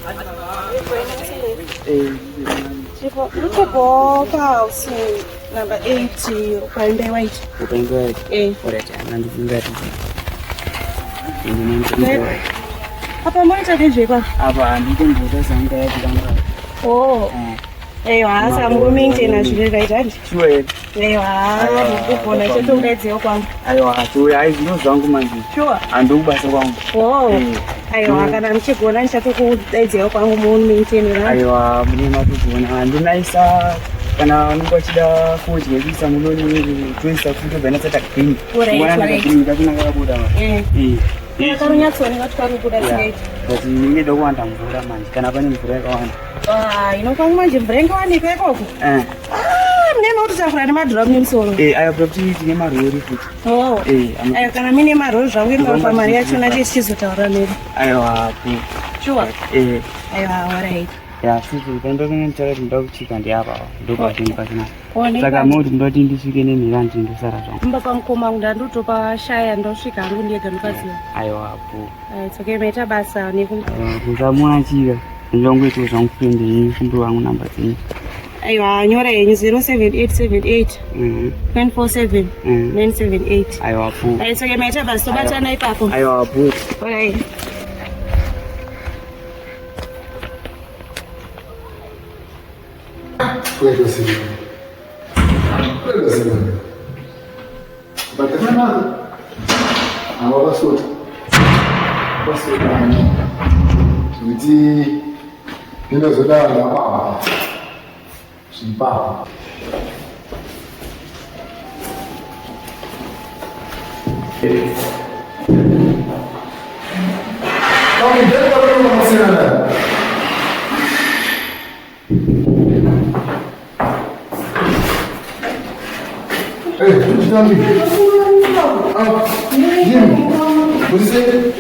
Look at house number 80. Upande white. Upande white. Alright, nandifunga hapa mwaita nije kwa? Hapa ndiko mboda zanga yadilanga. Oh. Asa mguminje na zvile kaitandi. Sure. Ndikupona cheto ungadziwa kwangu. So zvino zvangu manje. Sure. Andokubasa kwangu. Kana mchigona ndichatokudaidzewo kwangu muminitenera. Mune matogona ndinaisa kana unenge uchida kudyekisa munoni toisa futo bvanasata green. Kakunakabuda. Karunyatsooneka kuti kakubuda singaiti. Kuti ndingeda kuwanda mvura manje kana pane mvura yakawanda. Inokwangu manje mvura ingawanika ikoko. Mnene kuti takura nemadhiramu nemusoro. Ayakuda kuti tine marori futi. Kana mine marori zvangu inopa mari yachona tichizotaura nedu. Sure. Alright. Futi ndindotaura kuti ndoda kuchika ndiapa ndopatindipachina. Saka moti ndoti ndisvike nemhira ndindosara zvangu. Mba pamukoma ndandotopa shaya ndosvika hangu ndega ndokaziva. It's okay, maita basa neku. Kusamuachira ndongoita zvangu kupembei kumbe wangu namba dzenyu. Nyora yenyu 07878 947 978. It's okay, maita basa tobatana ipapo. Alright. Puedo seguir. Bagaimana? Awal pasut. Jadi kita sudah apa? Simpah. Kami jadi kalau masih ada. Jim, what is it?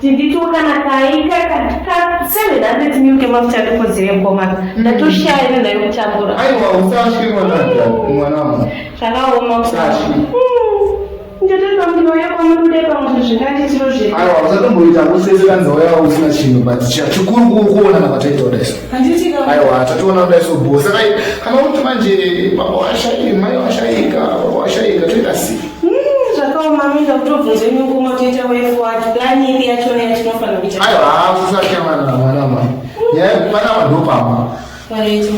tinditoka na kaika katika sema na ndio mimi kama mtako zile ngoma na tushaye na yo chambura aiwa usashi mwanangu salao mausashi njataka mtu yako mdude kwa mshikaji siroje aiwa usatomboita kusezera nzoya usina chino but chikuru kuona na matete odeso aiwa tatuona odeso boss kama mtu manje baba washaika mai washaika tuitasi Sakao mami ndo kutofunza mimi ngoma tete wewe gani ili achone tunafanya bicha aiwa usaki mwana mwanama ya pana madopa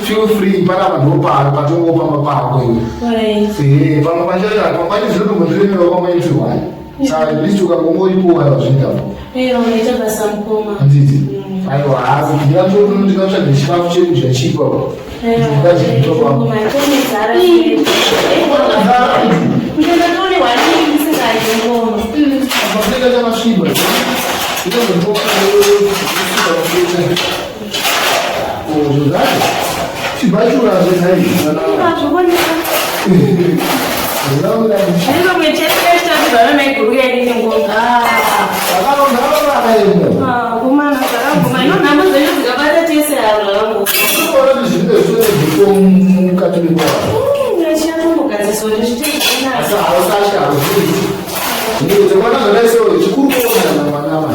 feel free para madopa patongo pamba pako hiyo pamba panjala pamba zilo mndrini wa kama hiyo wani sawa licho kagongo ipo hayo zindapo unataka samkoma ndizi aiwa afu kijana mtu ndikacha nishifafu chetu cha chipo ngazi kutoka hapo mtoni sara mtoni wali msinga ngoma Afrika kama shiba ndio ndio Sibaju la zenai. Ndio umechekesha tu na kurudia ile ngoma. Sababu naona hayo. Ngoma na sababu maana namba zote zikapata tese hapo. Kwa nini zile zote mkatili kwa? Ndio tu mkazi sote tena. Sasa hawasasha harusi. Ndio tunaona ndio sio chukuru na mwanama.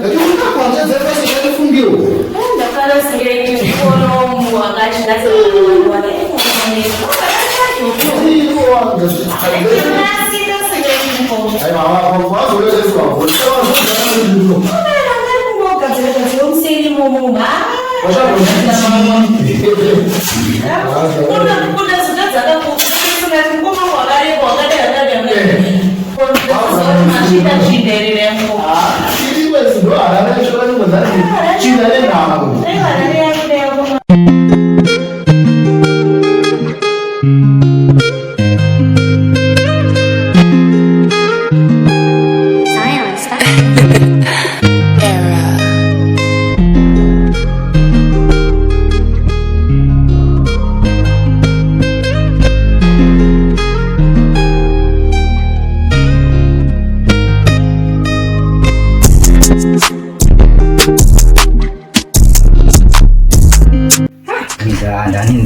Lakini kwanza zile zile fungiwa. Kala singeni mkono wakati nasi wale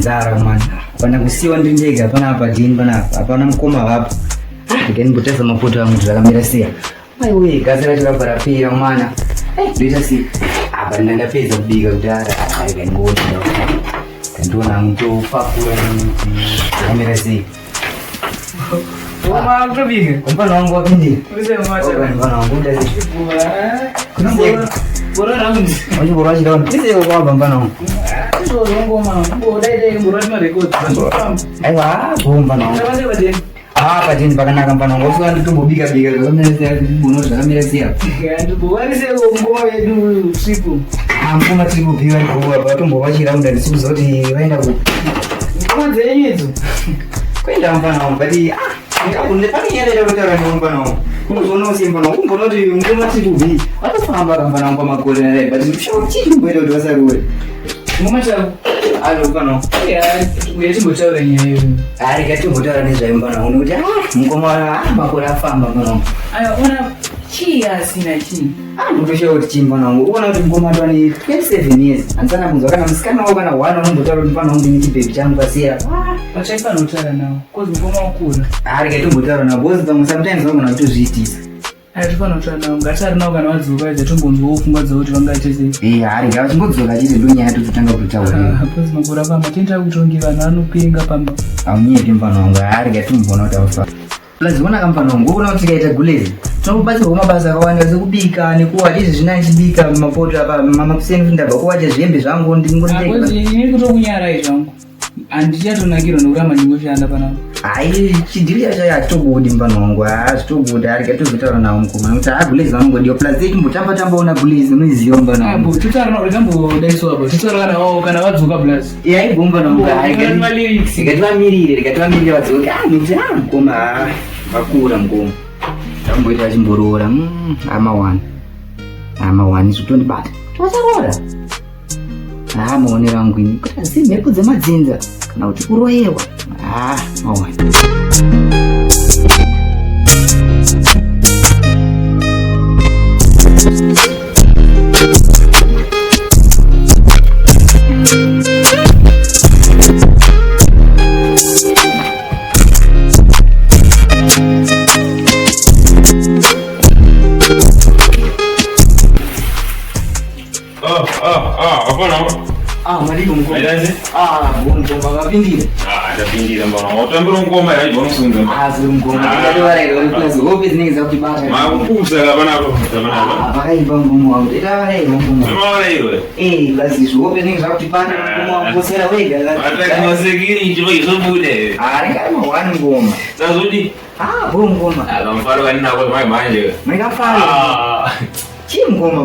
Nzara man pana kusiwa ndindega pana hapa jini pana hapana mkoma wapo ndikenipoteza mapoto yangu tukamera sia wewe gazela tukapara pia mwana ndio si hapa nenda pesa kubiga udara aikangoto ndio na mtu fakura kamera sia Oma kubiga mpana wangu wapindi mpana wangu ndasi kuna bora rangi wangu bora shida kise kwa bambana wangu ngoma dai ngoma ma record aiwa bomba no hapa jini mpaka nakampana ngoso andu tumbobika bika kamera buno kamera sia andu bwari se ngoma yedu usiku ampuma tibu biwa kwa watu mbowashira unda siku zote waenda ku kama zenyezo kwenda mpana mbadi ngakunde pani yale leo tara ni mpana kuno simba no mbono ti ngoma tibu bi atafamba kampana ngoma magole na badi mshochi mbele ndo wasaruwe ngoma cha alo bano ya timbotaura nyayo ari katimbotaura nezvaimba unokuti mukoma makore afamba bano aya ona chia sina chi ndotoshauri kuti chimba nangu uona kuti mukoma atoni 27 years ansana kunzwa kana musikana wako kana wana unombotaura kuti pano ndini chibhebi changu pasera pachaipanotaura nawo kozi mukoma wakura ari katimbotaura nawo bozi pamwe sometimes vagona kutozviitisa atifanotaura nawo ngatari nawo kana wadzoka idza tombonzwawo pfungwa dzavo kuti vangaitese hari ngavachingotsoka chete ndonyaya tototanga kutaura kozi makore afamba tienda kutongi vanhu vanopenga pamba amunyeti mufana wangu hari ngatimbona kuti afa laziona kamufana wangu ukona kuti tikaita gulezi tinokubatsirwa mabasa akawanda sekubika nekuwacha izvi zvina ndichibika mapoto apa mamakuseni ndabva kuwacha zvembe zvangu ndingoini kutokunyarai zvangu handichatonakirwa nekuramba ndingoshanda panapa hai chidhiri chacho hatitobudi mufana wangu hazvitobudi ari katozvitaura nawo mukoma nekuti agulezi vanongodiwa plus timbotamba una gulezi unoziva mufana wangu totambodaisoapo totaura kana vadzoka plus yaibvo mufana wangu ikativamirire vadzoke nekuti mukoma vakura mukoma tamboita achimboroora amawani zvitondibata tosaroora maonero angu ini kuti asi mhepo dzemadzinza kana kuti kuroyewa mawani ngoma. Maidazi? Ngoma kapindile. Ndapindira mbona. Watambira ngoma yayi bona kusunza. Ngoma. Ndadwara plus hope zinenge zakutibata. Makupusa kana hapo. Vakaimba ngoma wangu. Ndadwara ngoma. Mama iwe. Basi hope zinenge zakutibata ngoma wangu sera wega. Hata kama security izobude. Kama wani ngoma. Sazudi. Ngoma. Mfano kanina kwa manje. Mekafala. Ngoma.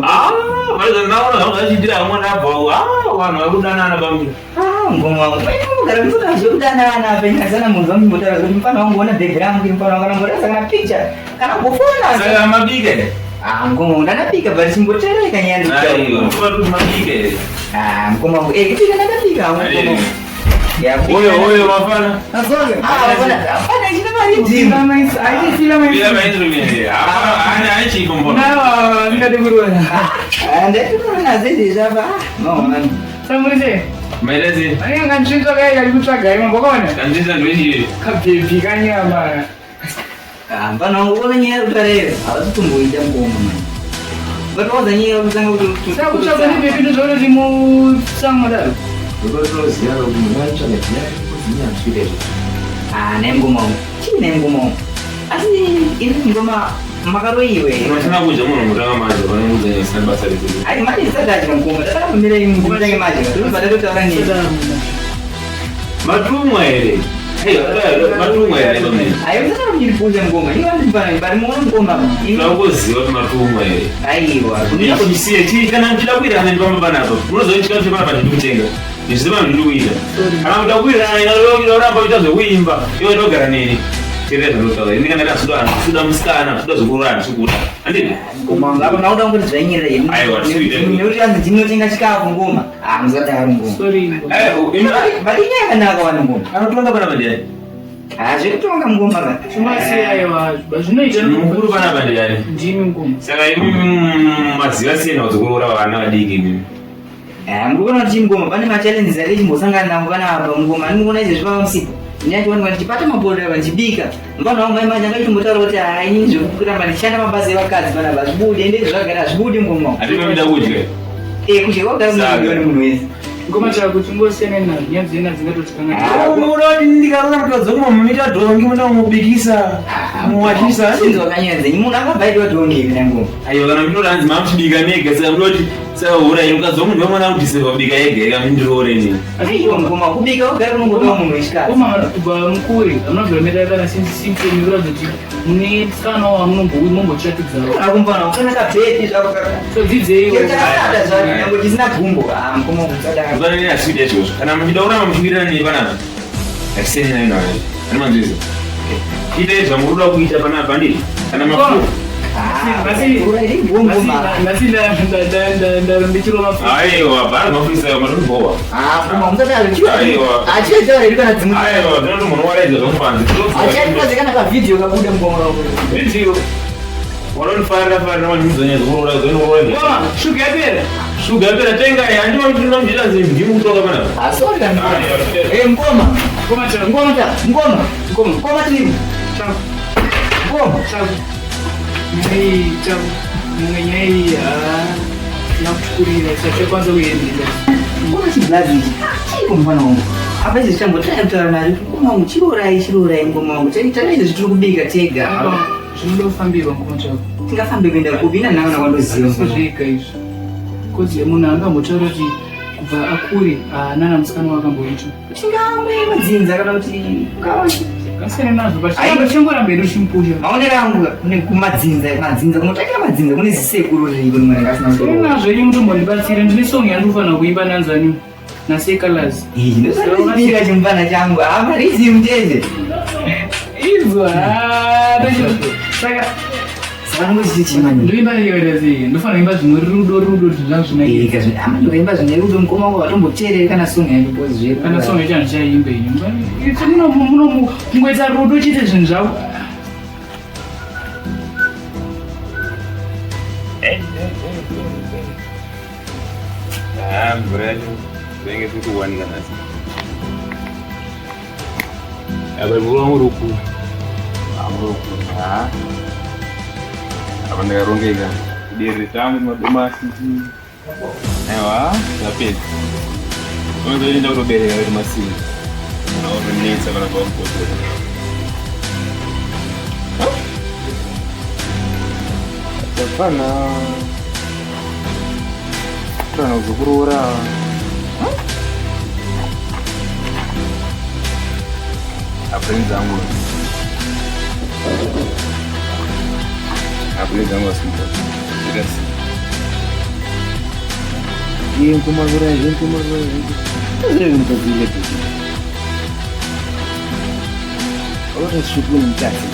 Mara naona unajidira mwana hapo. Wana warudana na bambi. Ngoma wangu. Gara mtu anajudana na penya sana mungu wangu mtara mfano wangu ona background mfano wangu ngora sana picture. Kana kufuna. Sasa mabige. Ngoma unanapika bali simbotere kanyandi. Ayo, kwa tu mabige. Ngoma wangu kitu kanapika ngoma. Oyo mafana. Mafana jina mali jina mais. Ai sila mais. Bila main rumie. Ana aishi kombo. Na ndio guru. Ande kuna zidi zaba. No man. Samuze. Maelezi. Ani nganjinzo gaya yalikutsvaga imwe mbokona. Kanjinzo ndwechi. Kapepi kanyama. Mbana ngona nyera kutarere. Awatutumboita ngoma man. Batoza nyera kutanga kuti. Sakutsvaga ni pepi ndozvo limu samada. Ndozviya kuti mwacho nezviya kuzinya zvire. Nengoma. Chini nengoma. Asi iri ngoma makaroiwe. Unataka kuja mwana mtaka maji wanamuza sana basa lizo. Ai mali sasa ngoma. Sasa kumira ngoma zangu maji. Tulipata kutaona ni. Matumwa ile. Hiyo matumwa ile ndio mimi. Ayo sasa mjilipuza ngoma. Hiyo ndibana bali muone ngoma. Nagozi watu matumwa ile. Aiwa. Kunia kujisie chini kana mchilawira na ndoma bana hapo. Unazo nchi kama bana bana kutenga. Nisema nduguida. Ana mtawira na ndio ramba bitazo kuimba. Hiyo ndio gara nini? Kireta ndotawa. Ndika ndaka suda mskana, suda zukurani sukuta. Andini? Ngoma ngabo nauda ngoti zvainyira yini. Aiwa, nekuti anzi dzinotenga chikafu ngoma. Muzadaro ngoma. Sorry. Bali nyaka nako wani ngoma. Anotonga bana bandi. Zvekutonga ngoma kana. Chumasiya aiwa, bazvinoita mukuru bana bandi yani. ndimi ngoma. Saka maziva sina kuzokurora vana vadiki mimi. Murikuona kuti ngoma pane machallenges ari chimbosangana nawo kana apa ngoma. Ndikuona izvi zvapamusika. Nyati wani chipata maboda vanchibika. Mbona wangu mai manja ngachitombotaura kuti hayi izvo kuramba ndichishanda mabasa evakadzi pana vazvibude ende zvagara zvibude ngoma. Atimamida kudya. Kudya kwagara munhu munhu wese. Ngoma chako chingosiyana nazvo nyaya dzena dzingatotikanga. Unoda ndikaona mutadzi kumwe mumita dhongi muna mubikisa. Muwachisa. Sinzo kanyenze munhu akabvaitwa dhongi kana ngoma. Ayo kana minoda hanzi mamuchibika nega saka munoti saka ura irukazo munhu wamwana kuti seva kubika yega ega mindorore nini. Aiyo ngoma kubika ugara unongotowa munhu wechikadzi. Ngoma kubva mukuri amunobvira kana simple kuratidza kuti mune tsana wamumbochatidzao. Akumbana ukana kabheti zvako kaka. So dzidzei Yekada zvako nyango tisina gumbo. Ngoma kusadaka. Zwana nini asidi yacho. Kana muchidaura muchibirana nei panapa. Asini nayo nayo. Ani manzizo. Ite zvamuruda kuita panapa ndii. Kana mafu. ndichiro mafu. Aiwa, bana mafisa marubowa. Ngoma mutadaro chiro. Aiwa. Achiyedzera iri kana dzimwe. Aiwa, ndinoto munhu waraidza zvomupanzi. Achiyedzera kana kavidhiyo kabuda ngoma rako. Video. Wanonifarira farira wanimuzonyeza kuroora zoinoroora. Ngoma shuga yapera. Shuga yapera tenga handima mutinoda muchita zvinhu ndimukutoka panapa. Asori kana. Ngoma. Ngoma chako. Ngoma ta. Ngoma tiri. Chako. Ngoma. Chako. Nyai chako. Nyai nakuchukurira sasa kwanza uende. Ngoma chiblazi. Chiko mfano wangu. Apa izvi chambotayataura nacho ngoma muchirorai ngoma wangu. Taita izvi tiri kubika tega. Zvinoda kufambirwa ngoma chako. Tingafambe kuenda kubi nanhanga nakwandoziva zvika izvi. Kozi munhu angambotaura kuti kubva akure nana musikana wakamboita. Tingambe madzinza kana kuti kasiyana nazvo pachingoramba edu chimupusha. maonero angu kumadzinza kunotakira madzinza kune zisekuru rivo rimwe rakasina nazvo ini mutombondibatsira ndine song yandinofana kuimba nanzani nasekalazi ndosaiika chimufana changu amarizi muteze izwa saka ndoimba iyoerezi ndofana kuimba zvimwe rudo zvinazvinaamatoimba zvine rudo mukoma wangu vatomboteerere kana song yacho kana song yacho handichaimba ini mungoita rudo chiite zvinhu zvavo mvura yacho zvinenge tiri kuwanika nhasi. Apa mvura muruku. Apa ndakarongeka. Diri tangu madomasi. Aiwa, yapedza. unozoenda kutobereka kuti masini unorinetsa kana pamukotora apana kuzokuroora friends zangu wasimpo kirasi yenkumarura zvirimukazile kuti otasvukuni mukati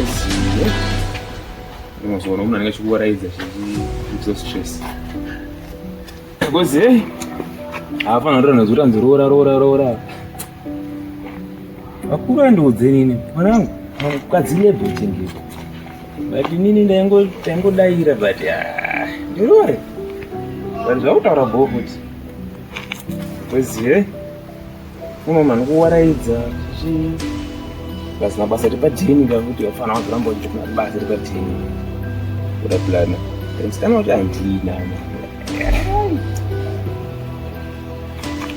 eziye unozoona munhu anenge achikuwaraidza zvichiso stress because haafanira kutorana zuri anzi roora vakuru andiudze nini mwanangu mukadzi lebho chengeto but inini ndaingodaira but ndirore but zvakutaura bho kuti kweziye uno mani kuwaraidza vasina basa ripadheni kakuti vafanira kuzoramba uchikuna basa ripadheni kuda plana ndisikana kuti handina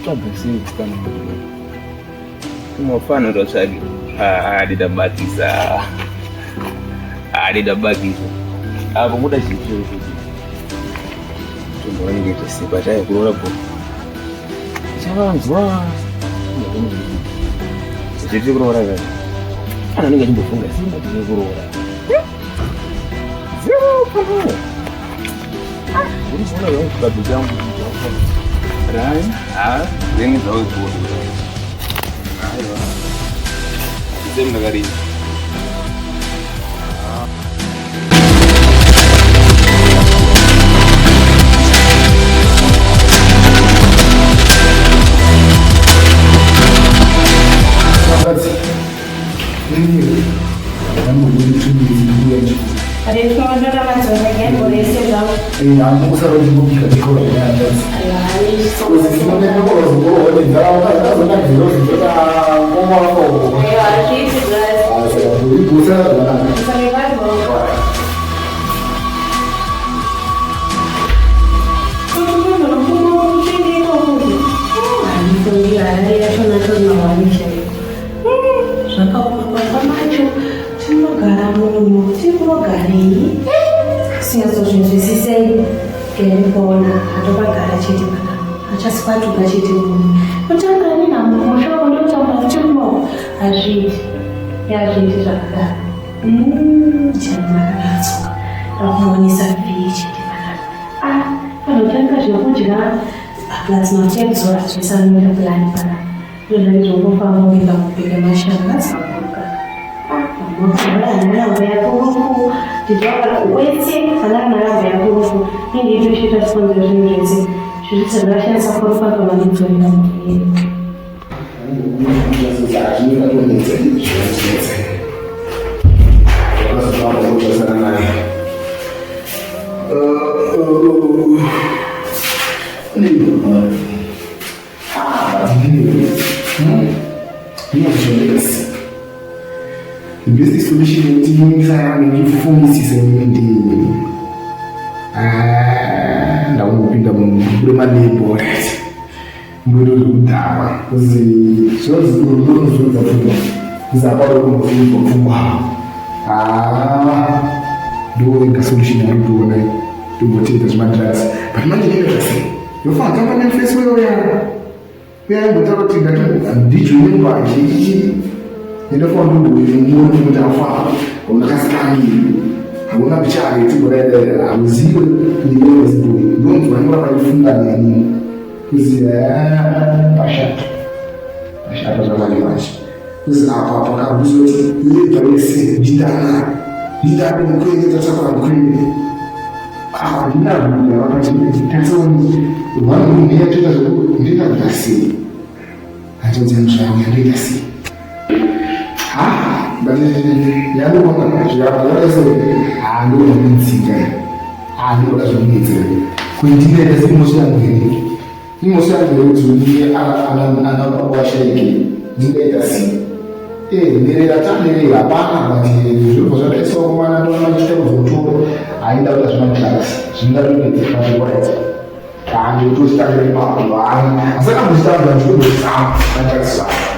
tsvabhisiisikana unofanira tsvage adidabakisa apo kuda chizvo tomboraningete simba chaikuroora bho chavanzwa zvichiti kuroora kati ana anenge achimbofunga simba tine kuroora zero urikuona zvakuchibabhi changu rai zenge zvakuikuona aiwa semundakarini sinazozvinzwisisei ngenipona hatopagara chete pana hachasikwatuka chete munhu kutanga ninamu mushoko ndotamba chimo hazviti zvakadaro chanakanatswa akumonesa vii chete pana panotanga zvekudya aplatinotekzora zvesanomira plani pana ndozvaizvongofamba kuenda kupika mashanga asakuka narambo yakuruku ndidwakala wese kana narambo yakuruku inditoshita sikonzera zvinhu zvese zviritsandarashandisa korofaka manidzorera muviri The best solution is to use a phone system in the ndakupinda mukurema label ndodori kudhava zvinozvizoza pfungwa zizaparo kumuvimba pfungwa ndoega solution yakutoona tombotedza zvemadrugs but manje needrugsi yofana tamba manifesto uyangotara kuti ndicho nemba zhinji ndinofana ndokuimuona kuti afana unakasikangiri hakuna pichari tiboraidera hamuziwe niwezibui ndonzwa ndovakaifunga neni kuziva pashata zvamanje kuzi apa pakabuzoti yega wese ndindape mukwenge tatakura mukwenge ndinazvikuya vakati tatsoni vanhu yatoita zvokuti ndingakuita sei atonzi muzvauya ndoita sei yandoona zvakaese ndoonentsika ndoda zvomunetsera kwendinoita seimosiyangere kuti unie anawashaike ndingaita sei nderera tanerera hapana kuti zviribvo zvadaiswa kumana ndoona machita kuzotoro ainda kuita zvinomutakasa zvinoda kandi kutositangire magulo ane asi akambositanga ndikundozama natakasivana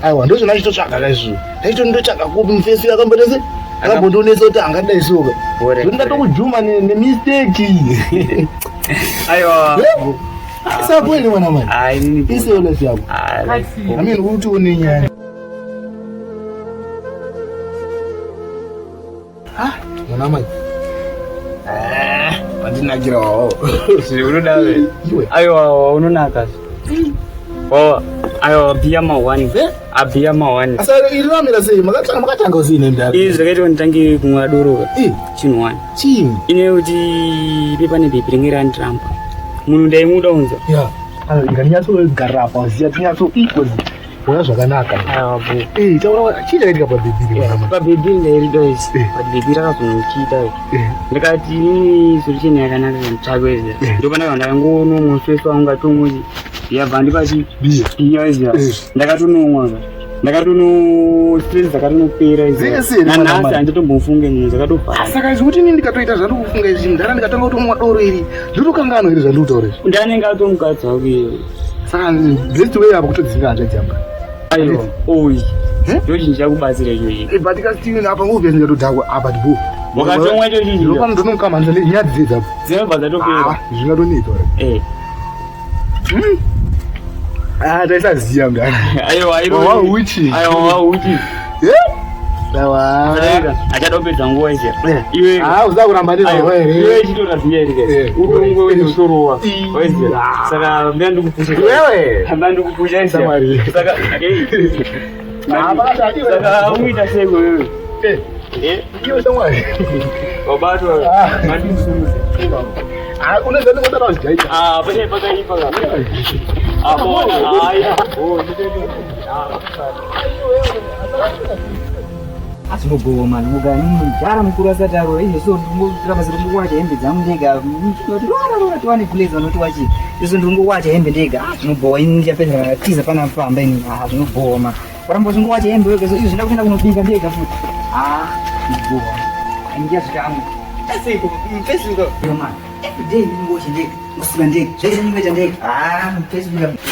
aiwa ndozvona chitotsvaga kaizvo taito ndotsvaga kupi mufesi yakambotese akambondonesa kuti angadaisoka ndingatokujuma nemisteki aiwa isapoini mwana mani iseolesi yako amini kuti unenyaya mwana mani pandinakirawo unodawe aiwa unonaka ayo bia mawani abia mawani asa iramira sei makatanga usine ndari zvakaitwa nditange kumwa doroka chinwani chini ine kuti pepane bhipirengera ndiramba munhu ndaimuda unza ya nganyatsogarira apa ziya tinyatso equals wona zvakanaka aiwa bo taura chii chakaitika pabhibhiri pabhibhiri ndairido isi pabhibhiri akazonochiita ndikati solution yakanaka nditsvakwezira ndopanaka ndakangonomwa feso wangu ngatomwe yabva ndipati biyaziya ndakatonomwa ndakatono dzakatonopera nanhasi handitombofunge nyaya dzakatopara saka zvekuti ini ndikatoita zvandikufunga izvi ndara ndikatanga kutomwa doro iri ndotokangano here zvandikutaura izvi ndanenge atomukadzi wako iye saka best way apo kutodzinga hanzvadzamba aiwa oyi ndochinji chakubatsira ichoichi but ikasitini apa ngobvesi ngatodhakwa apa tibo wakatomwa ichochinji ndopano ndonomukamanisa nyaya dzidzapo dzinobva dzatopera zvingatonetsa taisaziya mndana aiwauchi achadopedza nguva izia uza kuramba iwe chitotaziya iri utongwe wenosorowa waizia saka mbia ndikupusha izia saka uita seko wewe wabatwa mandimsumuze unezandingotaa zijaita pane pakaipa asinogova mani mugani mujara mukuru asati arora izvo ndingotirabasa ndingowacha hembe dzangu ndega tiwane kuleza noti wachi izvo ndingowacha hembe ndega zvinobhowa ini ndichapedzera katiza pana pamba ini zvinobhowa ma waramba zvingowacha hembe wega izvo zvinda kuenda kunobika ndega futi ndibhowa ndiyazvikamwe asiko mfesiko mani everyday you watch it. Muslim day. There's any way day. Facebook.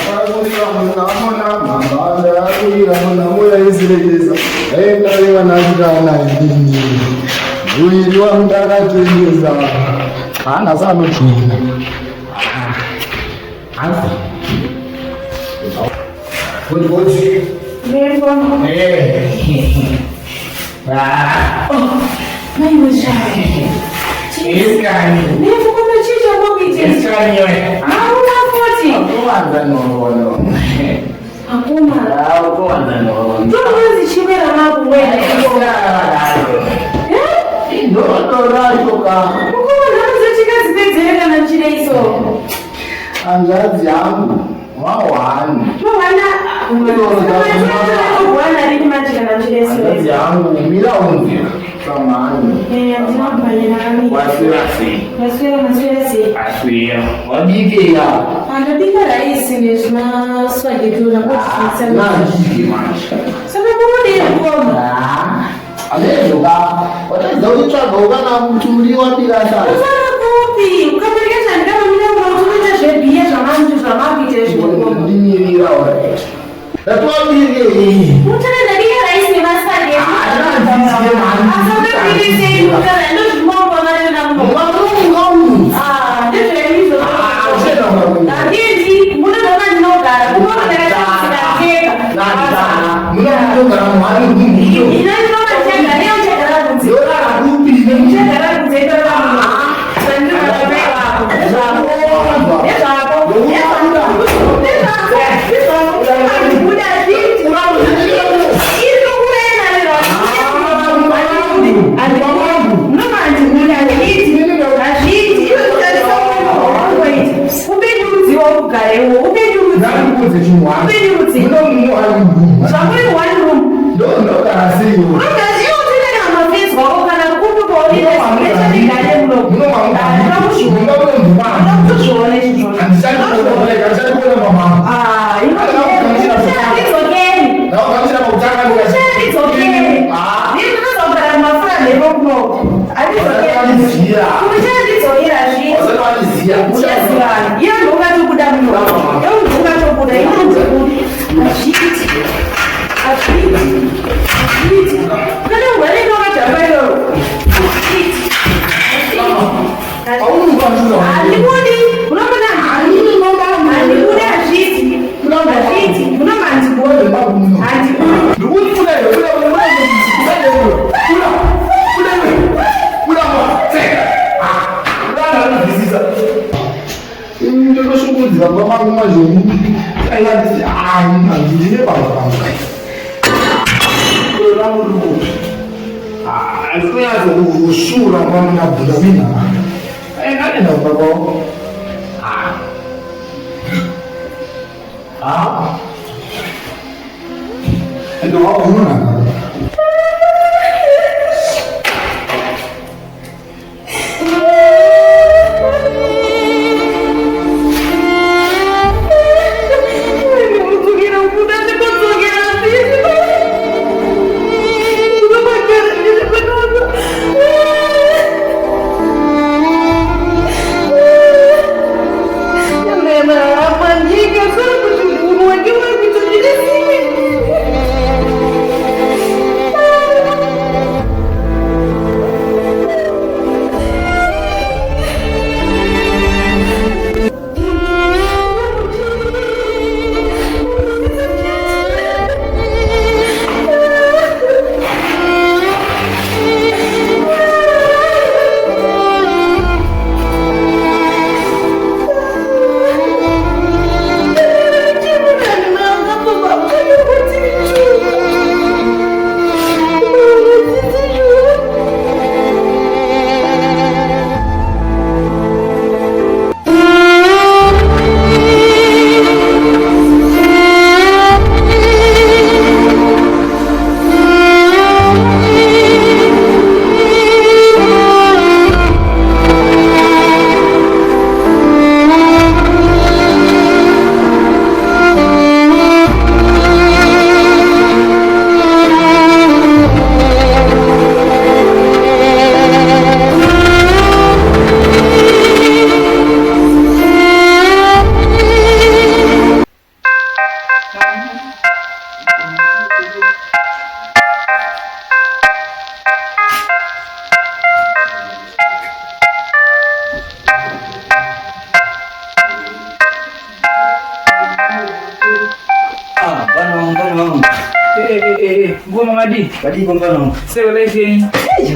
Ngoma madi kombano sio leke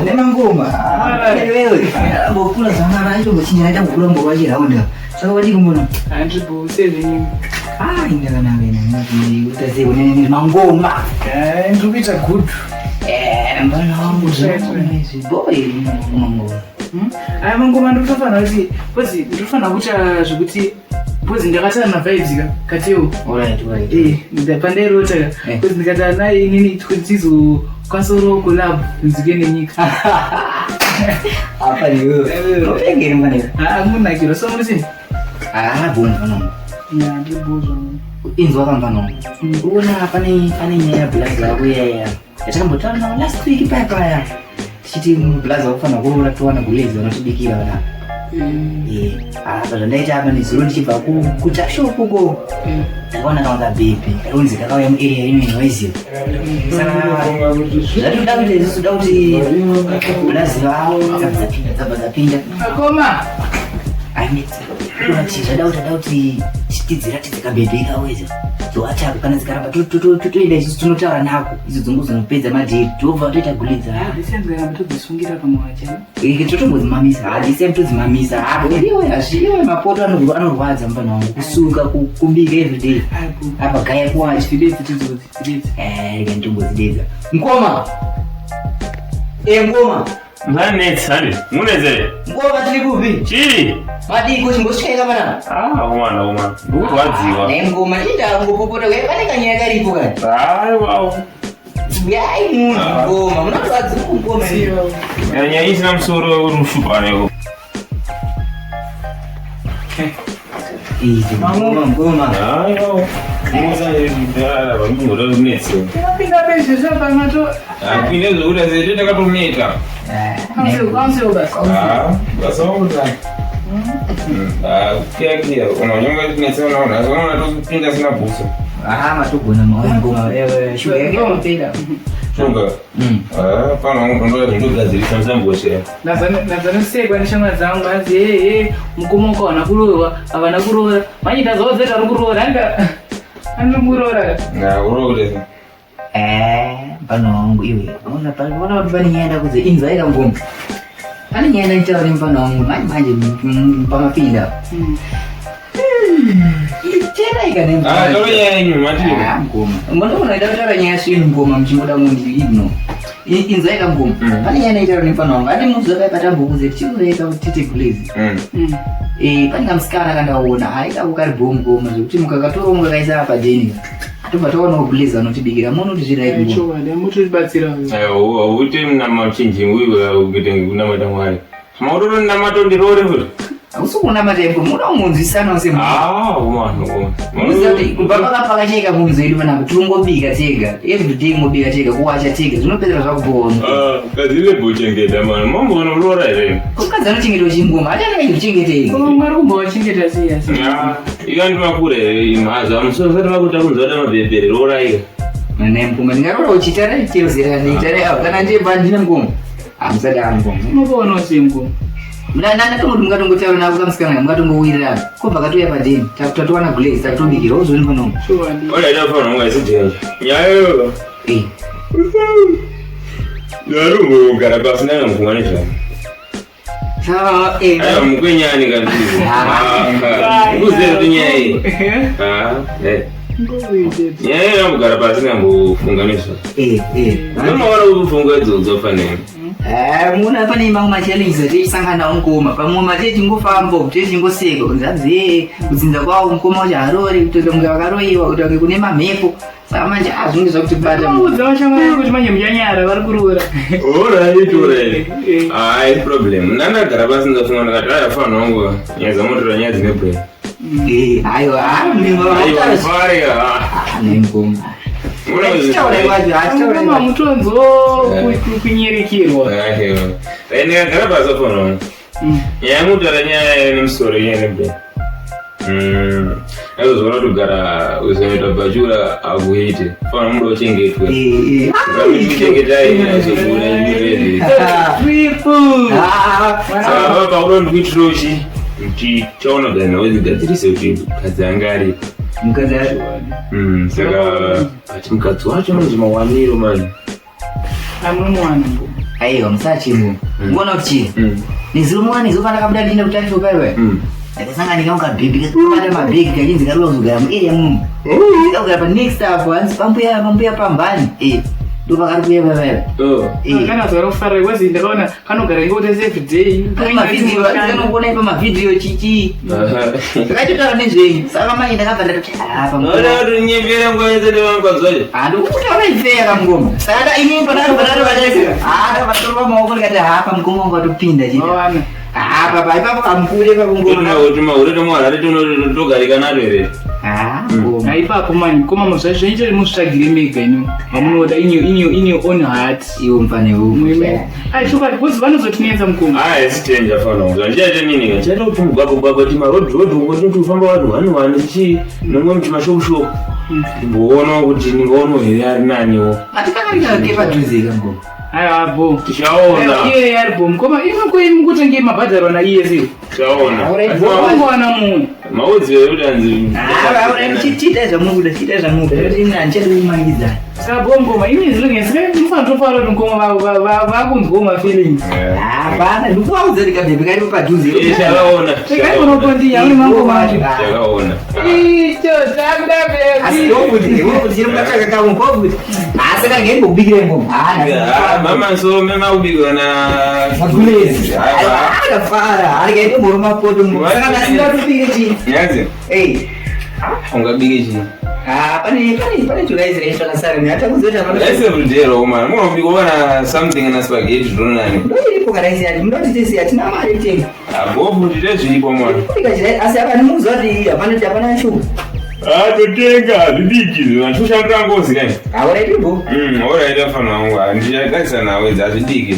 jana ngoma wewe bokula sana ndio mchinya ndio kula mboga je raunda sasa wadi kombano andibo sele inga na wewe utaze unene mangoma ndubita good mbona wangu boy mangoma aya mangoma ndofana kuti pozi ndofana kuita zvekuti pozi ndakatana na vibes kateo alright ndapandero taka pozi ndikatana naye inini tikudzizo kwasoro collab nzikene nyika apa ni wewe upenge ni mwana muna kiro so muri bomba no ya ndibozo inzwa kambano uona hapa ni nyaya blaza kuya yatambotana last week papa chiti blaza ufana kurura tuwana kuleza unatibikira wana apa ndaita hapa ni zuru ndichibva kutasho kuko ndaona kama baby runzi kakauya area ino inoiziva zvatoda kuti blaza wao dzapinda akoma zvada kuti tidziratidze kabebe kaweza zoachako kana zikaramba toenda isusu tunotaura nako izo dzongo dzinopedza madheri tobva toita gulidza totombodzimamisa hadisem todzimamisa hazviwe mapoto anorwadza mufana wangu kusuka kubika everyday apa gaya kuwachi rega ntombodzidedza ngoma ngoma Mwanetsani, munezere. Ngoma tiri kupi? Chiri. Madiko chimbosvika pana. Umana. Ndikuwadziwa. Ngoma ida ngopopota kwe pane kanyaya karipo kani. Wow. Yai ngoma, munatwadzi ngoma iyo. Nyanya isina musoro urushupanewo. Ngoma. Aiwa. Musa ndara vamungora runetse. pinda pese sapa mato Apinde zvokuda zete takatometa. Kamse basi. Basauta. Kia. Unonyonga tinetsana unaona topinda sina buso. Matogona ngoma wewe shuga yake kupenda. Chunga. Pana ndo ndogadzirisa mzamboshera. Nazana sekwa nishama dzangu azi mukomo kona kurowa avana kurowa manyita zozeta rukurowa andimurora. Urore. Pano wangu iwe. Unaona pani nyenda kuze inza ika ngoma. Pani nyenda itauri mpano wangu manje pamapinda. Chera ikanemba. Ndo yenyu matio. Ngoma. Mbona unaita nyaya sinu ngoma mchimboda mundi ibno. Inza ika ngoma. Pani nyenda itauri mpano wangu. Ati muzo kaipata mbukuze chiureka utite gulezi. Pani kamsikana kandaona aika ukari ngoma zvekuti mukakatoronga kaisa apa deni. Tobataona ubuleza notibikira muno tizira ibo. Choba mutubatsira. Uti mna machinji wiwe ukitenge kuna madamwari. Maudoro na matondiro refu. Usukuna matembo muda munzisana sema. Umano. Muzati kubaba pakacheka munzeli bana kutungobika tega. Every day mobika tega kuwacha tega. Zvinopedzera zvakubona. Kazile bochengeta man. Mambo unorora ere. Kukaza nochengeta chingoma. Atana kuchengeta. Ngomari kumba chengeta siya. Ikanti makure imaza amusozera vakuta kunzada mabhebheri rora ika. Ngoma ngarora uchitara chezera nitare kana ndiye bandina ngoma. Amsada ngoma. Mubona singoma. Nanda kama mungatongotaura navo kamusikana mungatongowirira kobva katuya padeni tatowana glaze tatobikira uzoni pano odaita fana unga isijenja nyayo yarumbo kugara pasi nanga mukungane zvako mukwenyani kandivo kuzere kuti nyaya iyi nyaya iyi yambogara pasi nangofungane zvako unomaona kufunga idzodzo fanene muna pane mamwe machallenges atichisangana ngoma pamwe mate tingofamba kuti tingoseka kunzanzi kudzinza kwawo mukoma kuti harori kutotonga vakaroiwa kutonge kune mamhepo saka manje azvinge zvakuti bata mudzavashanga kuti manje muchanyara vari kuroora alright ai problem ndandagara pasi ndafunga ndakati ayafana wangu nyaya dzamotora nyaya dzine brain aiwa nengoma Ngoma mutonzo kunyerikirwa. Ndakagara pasi pano. Yamutara nyaya nemusoro yenebe. Azozona kugara uzoita bajura akuite. Fana mudo uchengetwe. Kuchengetai azokuna imiredi. Saka paudo ndikuitrochi. Tichaona gana wezigadzirise kuti kadzangari. Mukadzi saka ati mukadzi wacho nonzi mawaniro mani Amumwana. Aiyo msachimu. Mbona uchi? Nizumwani zofana kabla dinda kutacho pewe. Akasanga nikaunga bibi kapata mabegi kajinzi karua kugamu mumu. Nikaunga pa next up once pampu ya pambani. Dupa karuya pewe. Kana zoro fara wazi ndona kano garangote every day. Kama video kana kuona pa video chichi. Kacho tara nje. Sasa mama inda kapanda hapa. Ora nyevera ngoyeze de wangu zoje. Adu kutaona ifera mgomo. Sada ini padaro baje. Batoro maoko kata hapa mgomo ngatupinda chini. Apa baba kampule pa ngoma. Tuma uri mwana ari togarika nalo ere. Na ipapo mani koma musasho inje musagire mega ino. Vamunoda inyo on heart iyo mfane huu. Shuka kuzi vanozotinenza mkungu. Sitenja fana unga. Ndiye nini nga? Chata kuti mugwagwa tima road ngo ufamba vanhu vane chi nomwe mashosho. Mboona kuti ningono here ari naniwo. Atikakarika kepa duzika ngoma. Abo tishaona iye album koma ino kutenge mabhadharo na iye zero tishaona ngwana mu maudzi udanzi chita zvamuda ina nchelo kumangiza sabongoma ine zilungese mfana tofara ngoma vakunzoma feelings bana ndikuauza likabebe karipo padhuze tishaona tikaiona pondi yauri mango macho tishaona icho zanda baby asitokuti ukuzira mutaka kamu kovuti asaka ngeni kubikire ngoma mama so mema ubigwa na magulezi fara arikaite moroma poto saka nasinda tupike chini nyaze ungabike chini pane chulaizire chakasara nehata kuzota laise rudero man munobika wana something na spaghetti donani ndoiripo karaisi yati mundotitesi yatina mari tenga abofu nditezvipo mwana asi apa nimuzoti hapana shuga totenga zvidiki vatushandira ngozi kai auraitipo auraita fana wangu ndichagaisa nawe dzazvidiki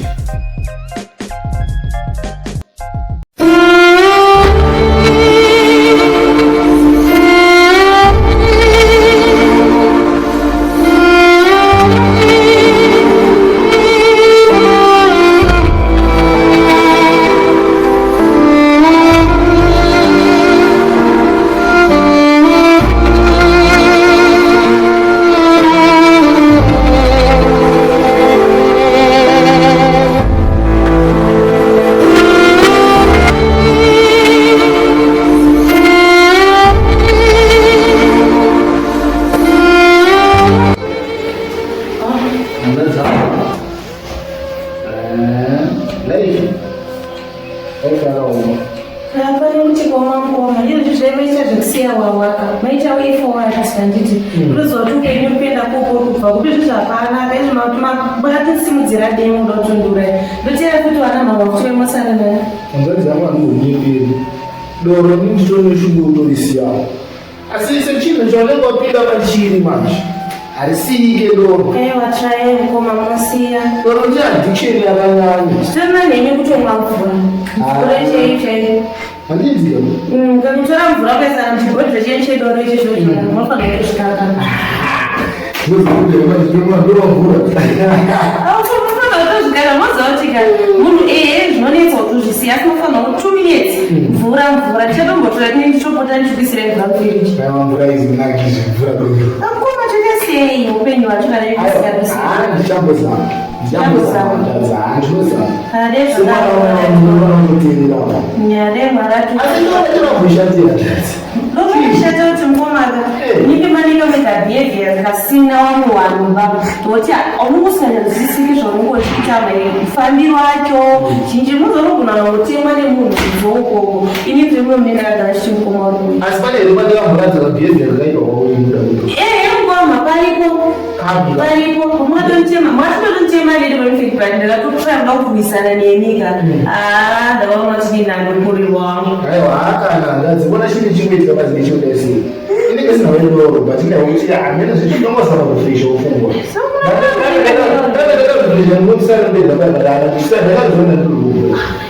doro nditoneshugutorisiyawo asi sechinhu chaunengopinda pachiri manje harisiike doro doro ndiaddiction yakanyanya handiziyo ngakutora mvura ukaisana muchibhodhiro chenyu chedoro ichocho unofanira kusvikaka kutozvigara mazaotika munhu zvinonetsa kutozvisiya asi unofanira kuti 2 minutes mvura tichatombotora tinenge tichopota ndichikuisira mvura mufiriji akoma chakasei upenyu hwacho kana ndichambozama lokuishata kuti mukomaka nipe manika mekabehavia zvakasina wamwe wanhu toti unongosanyadzisiki zvaunongochitama mufambiro wacho zhinji muzorogona nokutemwa nemunhu zvouko ini pemwe munenge agara chichimukoma uri asi pane here madavamuradzaka behavia ngoma paripo mwatototema lero vemfekipani ndakatotora muda kukumisana nenyika ndavamatidinandokurirwa wangu aiwa akana ndadzibona chiri chimwe tikabazine chiudasi inenge sina wedoro but ndakuti amene zvichidomosana kufisha ufungwa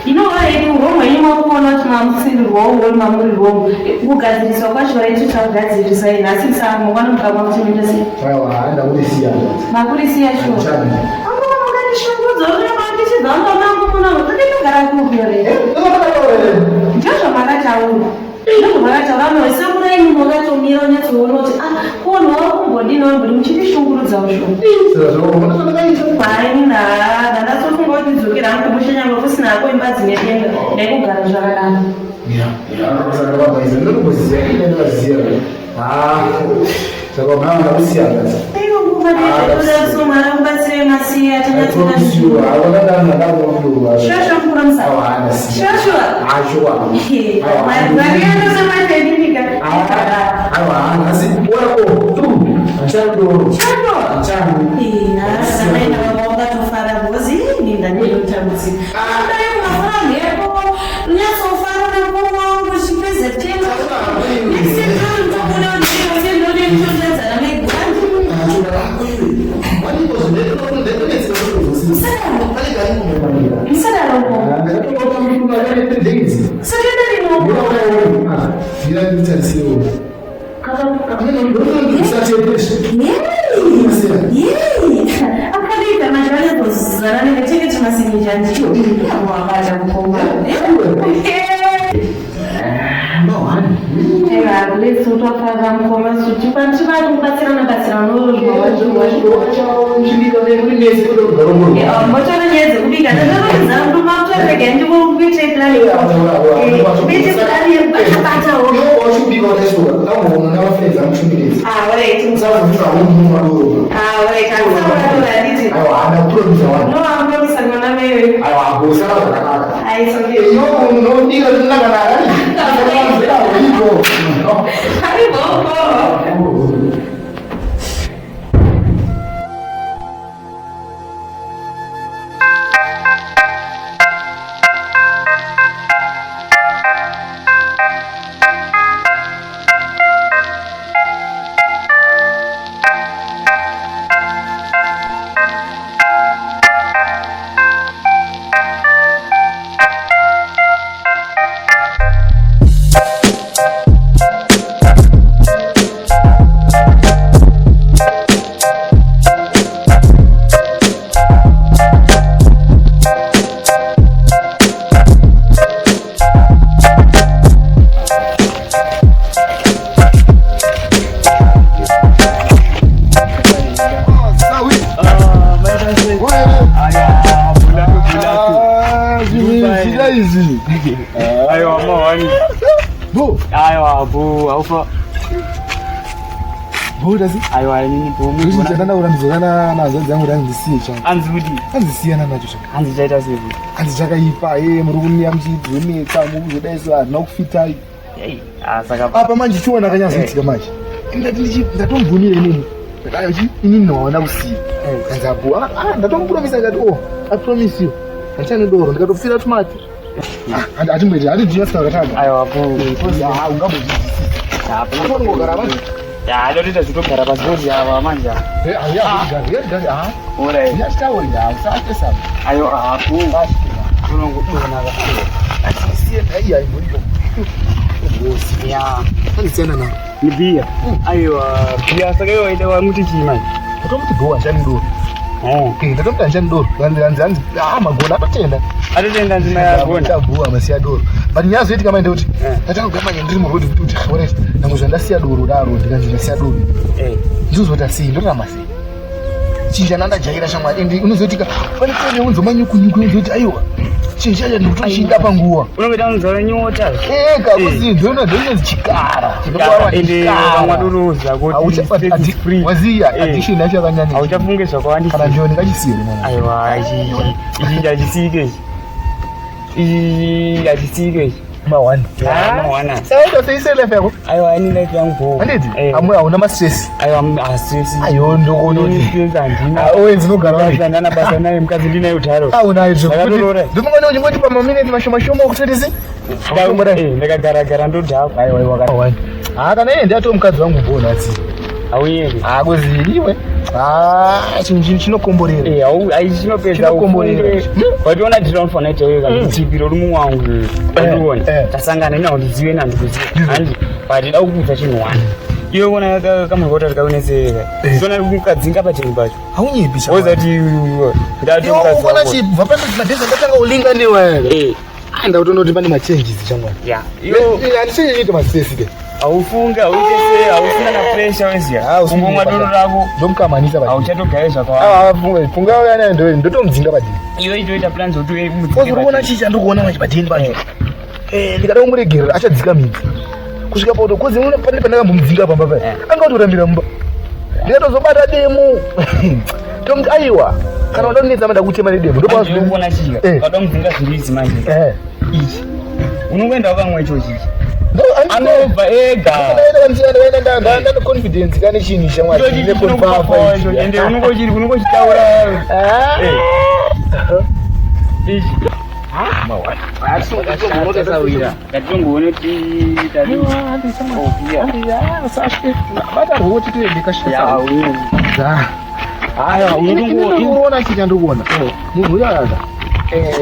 inovaeturoma imakuona kuti mamusirirwawo uri mamurirwawo kugadziriswa kwacho raiti takugadzirisa nhasi samangwana mukama kuchinoita sei ndakuti siya makurisiya shuwa ndozvamakataura ndozvamakataura anoisamurai ini mwakatomira unatsoona kuti kuona wakumbodini wamburi muchindishungurudza uzvo haina ndandatsofunga kuti dzokera hangu kumushanyanga kusina hako imba dzine denga ndaikugara zvakadaro mara kubatsire masiya Aiwa ini bomu kuti ndana urandizokana nazo dzangu randisiye cha anzisiyana nacho cha anzichaita sevi anzichakaipa muri kuniya muchidzemetsa mukuzodaiso hazina kufitai saka apa manje chiona kanyazoitika manje ndatombvunire inini ndakayochi inini nawaona kusiya kanzabu ndatompromisa ngati apromise you achane doro ndikatofira tumati atimboiti hatijinasika katanga aiwa po ungambozvidzisisa aponongogara vanhu ndotoita zvitogara pazodi ava manja ayo hapo nibiya aiwa biya saka iwaita wamuti chimai atomuti bowa chanidoro ndatomuti chanidoro magona atotenda nzima yagona masiya doro but nyaya zoitika maende kuti ndatangogamanya ndiri murodhi kuti oreti ndangozva ndasiya doro daro ndikanzi ndasiya doro ndizozoti sei ndorarama sei chinja nandajaira shamwari ende unozoitika pane kune unzomanyukunyuku unozoti aiwa chinhu chacho ndikutochida panguva unongoita unzora nyota kakuzi ndonodzoinonzi chikara chinoamadoroza kuti waziya addiction yacho yakanyanya hauchafunge zvakawandisa kana ndioni kachisiri aiwa ichi hachisike hachisike mawana saita seise life yako aiwa ini life yangu bo anditi amwe hauna mastress aiwa stress ayo ndokonoti stress andina owenzi nogara vari ndana basa naye mukadzi ndinaye utaro unayo ndimongani uchingoti pamaminiti mashoma okutotisi ndakagara ndodhakwa aiwa kana iye ndiato mukadzi wangu bonatsi auyendi kweziliwe chinhu chinokomborera chinopedza ufunge wationa tinofanira itaweyo kutipiro ruri mumwangu andiona tasangana ina kuti zive nandikuziva handi patida kukuudza chinhu wani iwe ona kamurikota rikaonesereka sona mukadzinga pateni pacho haunyipi wozati ndatomukadzi chibva panadheza ndatanga ulinga newe ndakutonoti pane machenjisi changwani iyo handichenyenyite masesi ke Aufunga uitese ausina na pressure wezia. Ungomwa doro rako ndomukamanisa badi. Auchatogayeza kwa. Funga yana ndotomudzinga badi. Iwe itoita plans utuye kumudzinga. Kozikuona chicha ndikuona machibadini badi. Ndikada kumuregera achadzika midzi. Kusvika pauto kozi pane pandakambomudzinga pamba paya. Anga utorambira mumba. Ndikatozobata demo. Tomuti aiwa. Kana unonetsa mada kutema nedemo. Ndopauzvi kuona chika. Katomudzinga zvirizi manje. Ichi. Unongoenda wakamwe ichochi. Anova ega. Ndane confidence kane chinhu chamwari. Ende unongochitaura. Ichi. Mawai. Atsongozowira. Yatongoone kuti tadi. Bata roti tuende kashita. Ya wewe. Aya, unoona chicha ndikuona. Munhu uyaraza.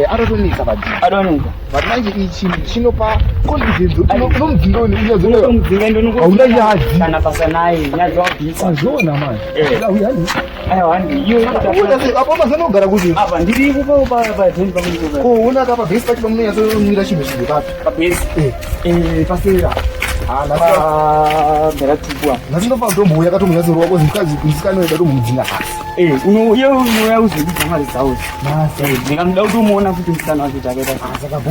Arotonika badi. Adonika. But manje ichi chinopa confidence. Unomudzinga unyazoona. Unomudzinga ndonoko. Auna yazi. Kana pasa naye nyazobvisa. Azona manje. Uyani. Aya wandi iyo Apo mazanogara kuti. apa ndiri kupa dzeni pamuko. Ko una kapa base pachi pamunya zvomira chimwe chiri papi. Pabase. Pasera. Ndaratibwa. Nasindofa ndombo yakatomunyazoro wako zimkazi kusikanoeda tomudzinga kasi. Unoya uzvibudza mari dzawo. Ndingamuda kuti umuona kuti musana wacho chakaita saka bo.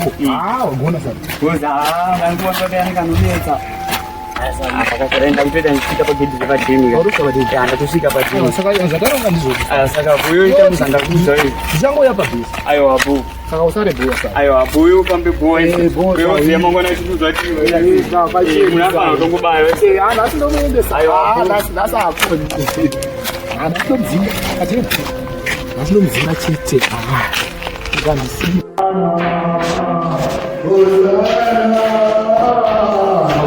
Wagona saka. Goza nganguwa kuti anikanonetsa. Saka kuenda kutoita ndisvika pagedhi repadhemi. Ndatosvika padhemi. Saka zvataronga ndizvo. Saka kuyoita muzandakuudza iwe. Zvichangoya pabhesi. Aiwa bo. Saka usare boya saka. Aiwa bo uyo pambe boya. Uyoziya mangwana chikudzwa kuti munafana kutongobaya wese. Nhasi ndomuendesa. Aiwa. Nhasi akoni. Nhasi ndomudzinga. Nhasi ndomudzinga chete. Ngandisiya.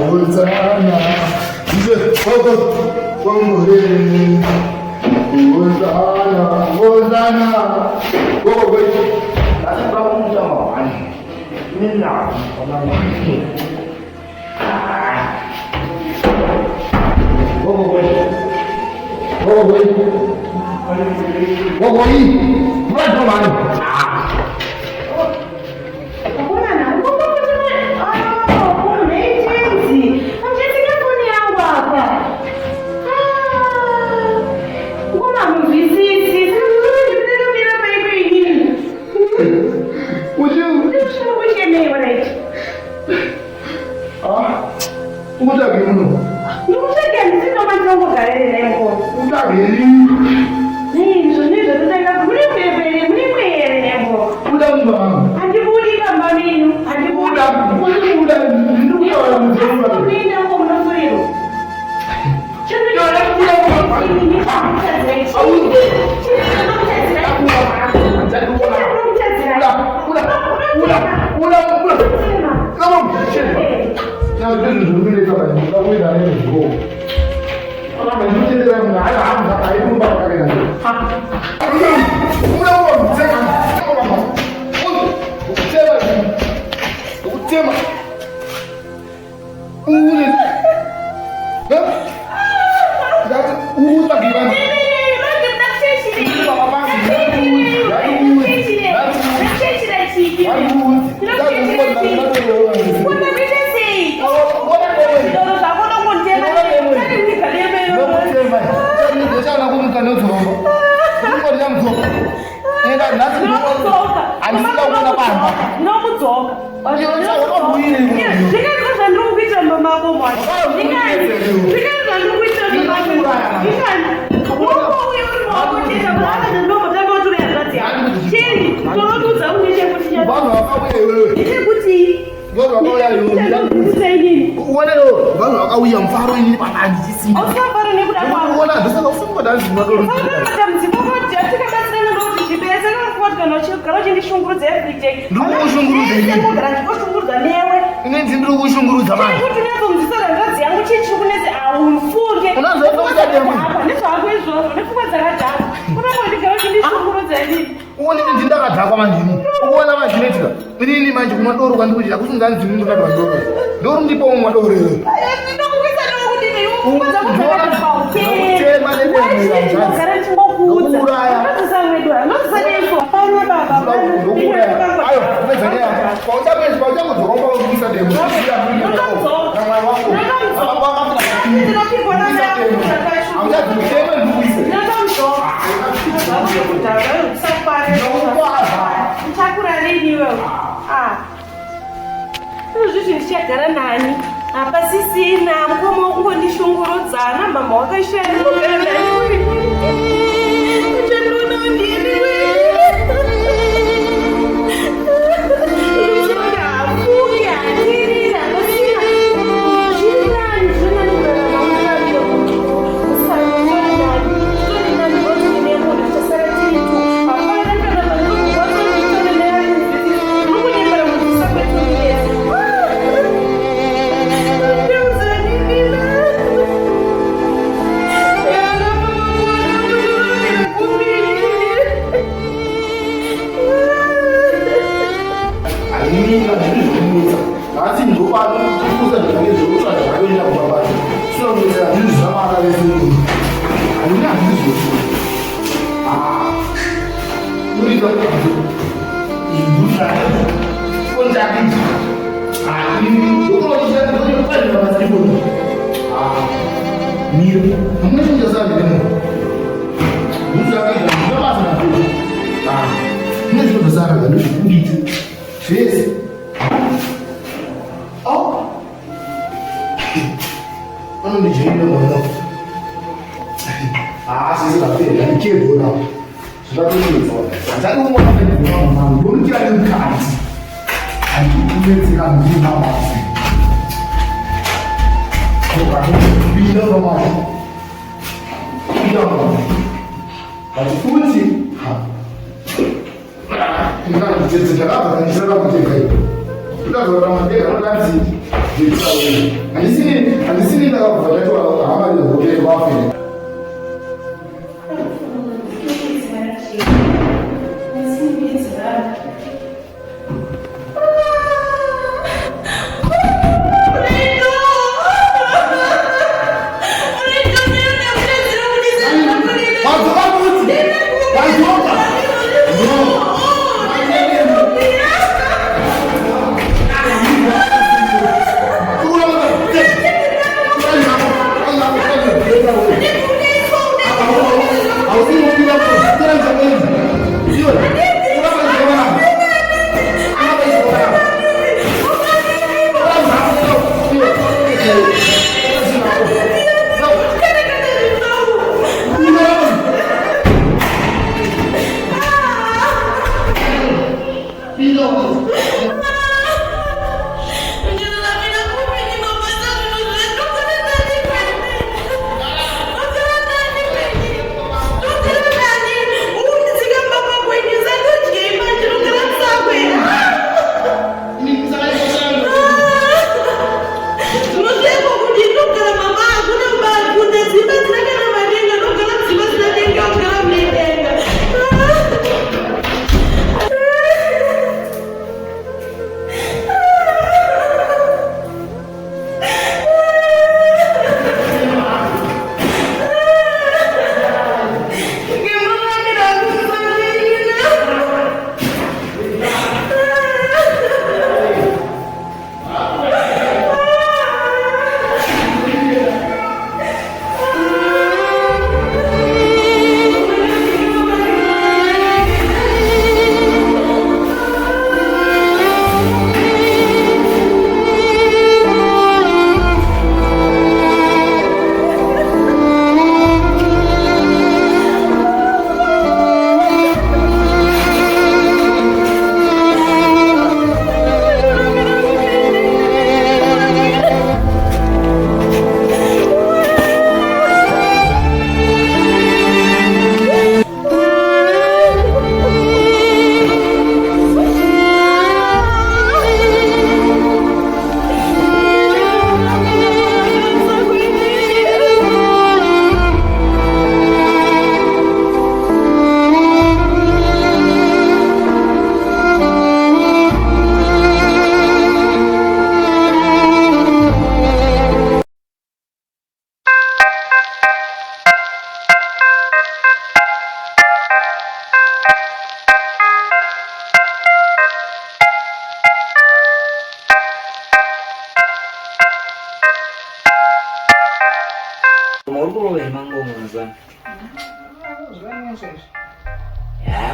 Hosanna, Jesus, Hosanna. Go away. That's the problem with our one. Nina, go away. Go away. Go away. Right, come on. Zvizvi ndichagara nani apa sisina mukoma wokungondishungurudzana mama wakashanda kugara nani chandona ndini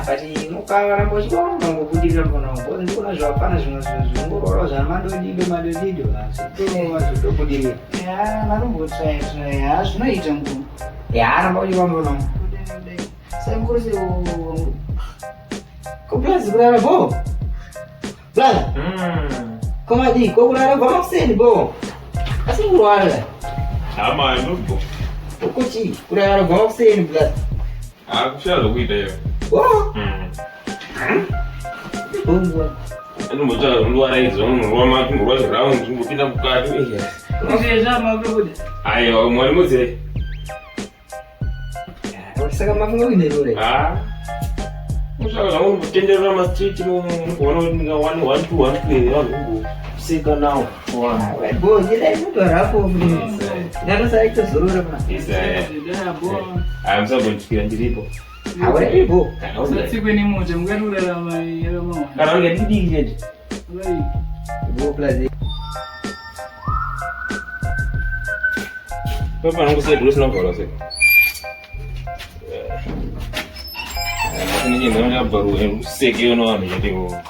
but mukavara mbochikona ngokudirira pona ngo ndikona zvapana zvimwe zvingorora zvamadodido zvitokudirira Narumbotry zvinoita ngunu. aramba uchivambona saimkurisi kuplazi kurara bo blaza komadi kokurara kwamakuseni bo asingurwara Ama ndugu. ukuchi kurara kwamakuseni blaza Kushazo kuita hiyo. Ando moja ndwara hizo ngoma ngorwa round ngopita mukati. Ndezama kubuda. Ayo mwalimu ze. saka mafunga kunerore Mushaka zawo kutendera ma street mu kuona nga 1 1 2 1 yangu. Sika now. bo ndile muntu rapo muri ndano sai tozorora pa I'm so going to get ndiripo. awere ibo Sati kweni moja mgarura mai yaro. Kana nge ndidije. bo plazi Papa nangu sai dulu ngoro sai. Ini ndio baru seki ono ami jadi ko.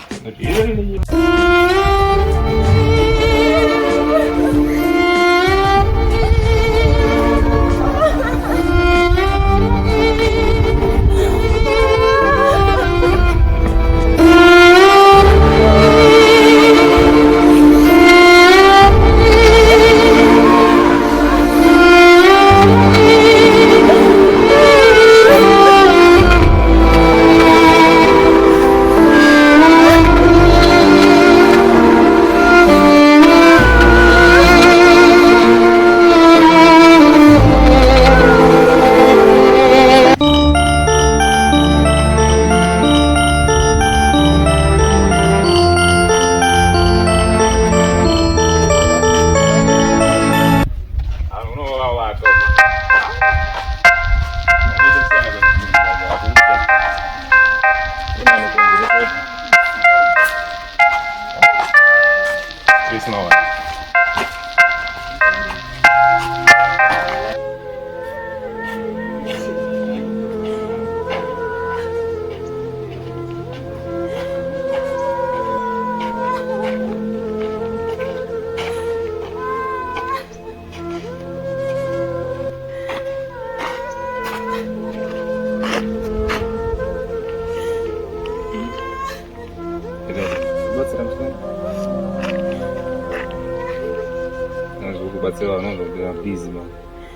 Batsela no ndo busy man.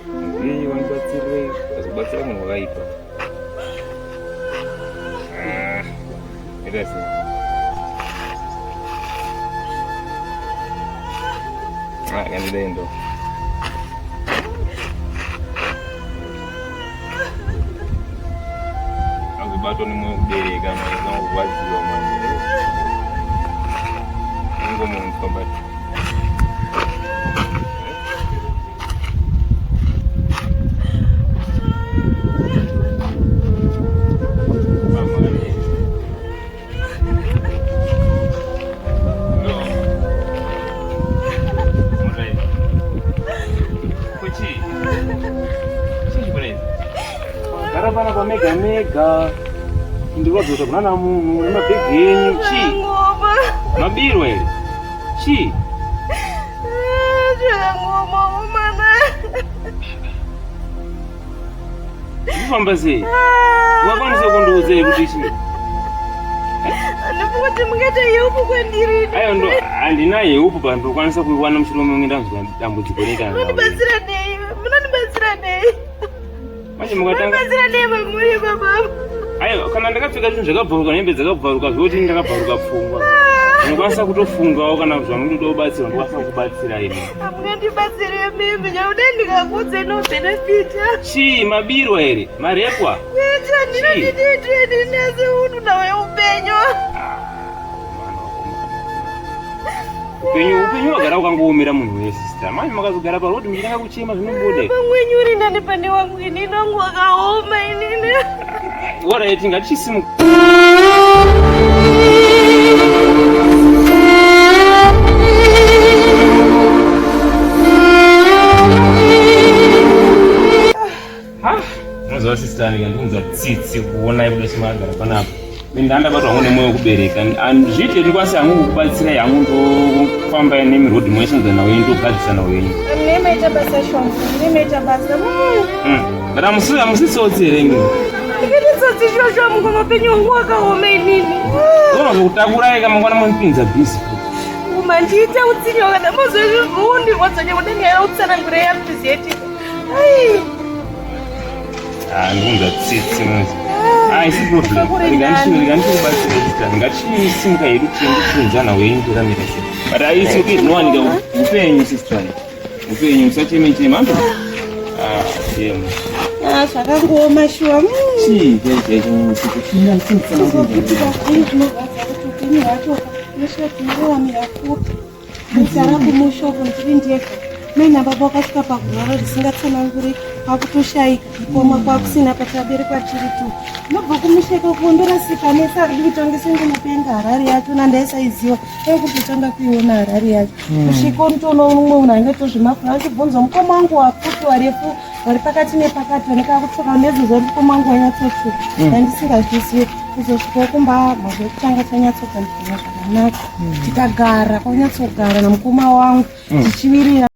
Ngiyi wanibatsile, azobatsela munhu wakaipa. Idasi. Ngandile ndo. Akubato ni mubereka manje ngokwaziwa manje. Ngomuntu kombathi. Karabana kwa mega ndivadzota kunana munhu nemabhegi enyu chi mabiro ere chi ndifamba sei wakwanisa kundiudzei kuti chi Ndikuti mungeta yeupu kwendiri. Ayo ndo andina yeupu pa ndokwanisa kuiwana mushure momwe ndanzwa dambudziko rega. Mundibatsira nei? Mundibatsira nei? Manje mukatanga. Mundibatsira nei muri baba? Ayo kana ndakapfeka zvinhu zvakabvaruka hembe dzakabvaruka zvoti ndakabvaruka pfungwa. Ndokwanisa kutofungawo kana zvamunoda kubatsira ndokwanisa kubatsira ine. Amungandibatsire mimi nyaude ndikakudze no benefita. Chi mabiro ere? Marepwa? Kuita ndinodiditwe ndinase unu nawe upenyo. Upenyu wagara ukangoomera munhu wese sister. Manje makazogara parodi muchitanga kuchema zvinobode. Mwenyuri ndani pane wangu inini wangu wakaoma inini. Alright, ngatichisimu. Mazuva sister ndingandiunza tsitsi kuona ibuda chimagara panapa. Ndabatwa ngone moyo kubereka zviti ndikwanisi hangu kubatsira yangu ndofamba nemirodhi mweshanza nawo ndogadzisa nawo yenyu Nimeita basa shongo, nimeita basa. Bara musitsotsi here ngini Ndikitsotsi shosho mungu mapenyu wangu wakaome nini? Zona zokutakurai kama mwana munipinza bisi Umandiita utsinyo kana mozozvivundi wadzonye kudeni ya utsanangure ya pizeti. Ndikunza tsitsi mwezi isi problem ndingandibatsira ngatisimka yedu tienditunzana weindiramira se but aisi okay zvinowanika upenyu sister upenyu musachemechema Zvakangooma shuwa. Maina baba wakasvika pagwara risingatsananguri kwakutoshaika kukoma kwakusina pataberekwa tiri tu nobva kumusheka kundorasika nesa ridi kutangisa ndinopenga harari yacho nandaisaziva ekutotanga kuiona harari yacho kusvika unotoona umwe munhu ainge tozvimafuna achibvunza mukoma wangu waputi warefu vari pakati nepakati vanekava kutsoka nezozo ri mukoma wangu wanyatsotsvuka andisingazvizivi kuzosvikawo kumba mhaka yekutanga chanyatsogadzira zvakanaka tikagara kwanyatsogara namukoma wangu tichivirira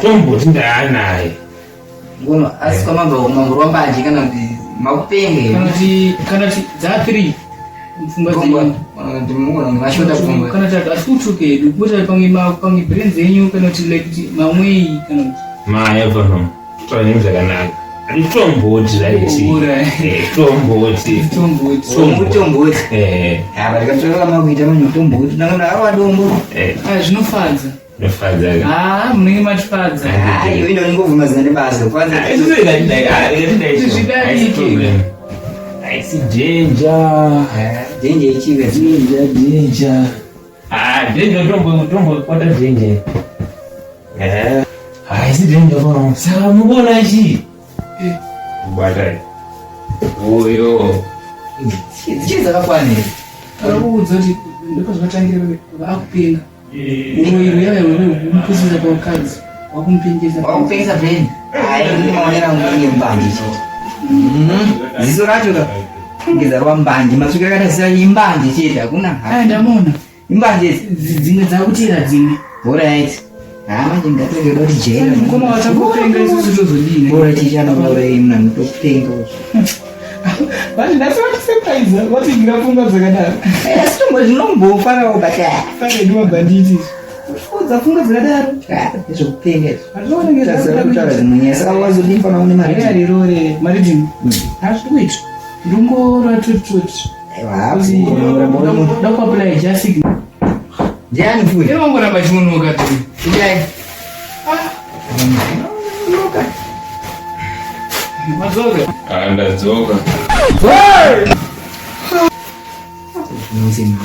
Tombo ndanaye. Ngono asi kama mambo rombaji kana kuti makupenge. Kana kuti za 3. Mfunga ndi mungu ngashota funga. Kana kuti asutuke dukuta pangi brains yenyu kana kuti like mamwei kana kuti. Ma ever no. Twana zvakanaka. Tomboti raiti. Tomboti. Aba ndikatoka makuita manyo tomboti. Ndangana awa dombo. Zvinofadza. Nofadza. Munenge machifadza. Iyo ndo ningovuma zane basa. Kwanza Aisi danger. Danger ichiwe. Danger. Danger tombo kwata danger. Aisi danger bwana. Sasa mbona ichi? Baadaye. Oyo. Chiza kakwane. Arakuudza kuti ndikazvatangira akupenga. Umwe yaya unokusiza kwa kazi. Wakumpengeza brain. Maonera ngoni mbanje chiti. Ziso racho ka. Ngeza rwa mbanje maswika kana sira imbanje chiti hakuna. Ndamona. Imbanje dzimwe dzakutira dzimwe. Alright. Manje ngatenge doti jera. Ngoma wachakupenga isusu tozodini. Bora tichana bora imna mtokupenga. Bani ndasema surprise. Wati ngirafunga zvakadaro. Asitombo zvinombofa ubata. Fane ndiwa banditi. Uza funga zvakadaro. Zvokupenga. Azviona ngezvasara kutaura zvimunyesa wazodimba na une mari. Rore mari dini. Azvikuita. Ndongora tutut. Aiwa. Ndakuapply jasik. Ndiani futhi? Ndiro ngoramba chimunuka tu. Ndiani? Nuka. Mazoga. Ndadzoka. Musim.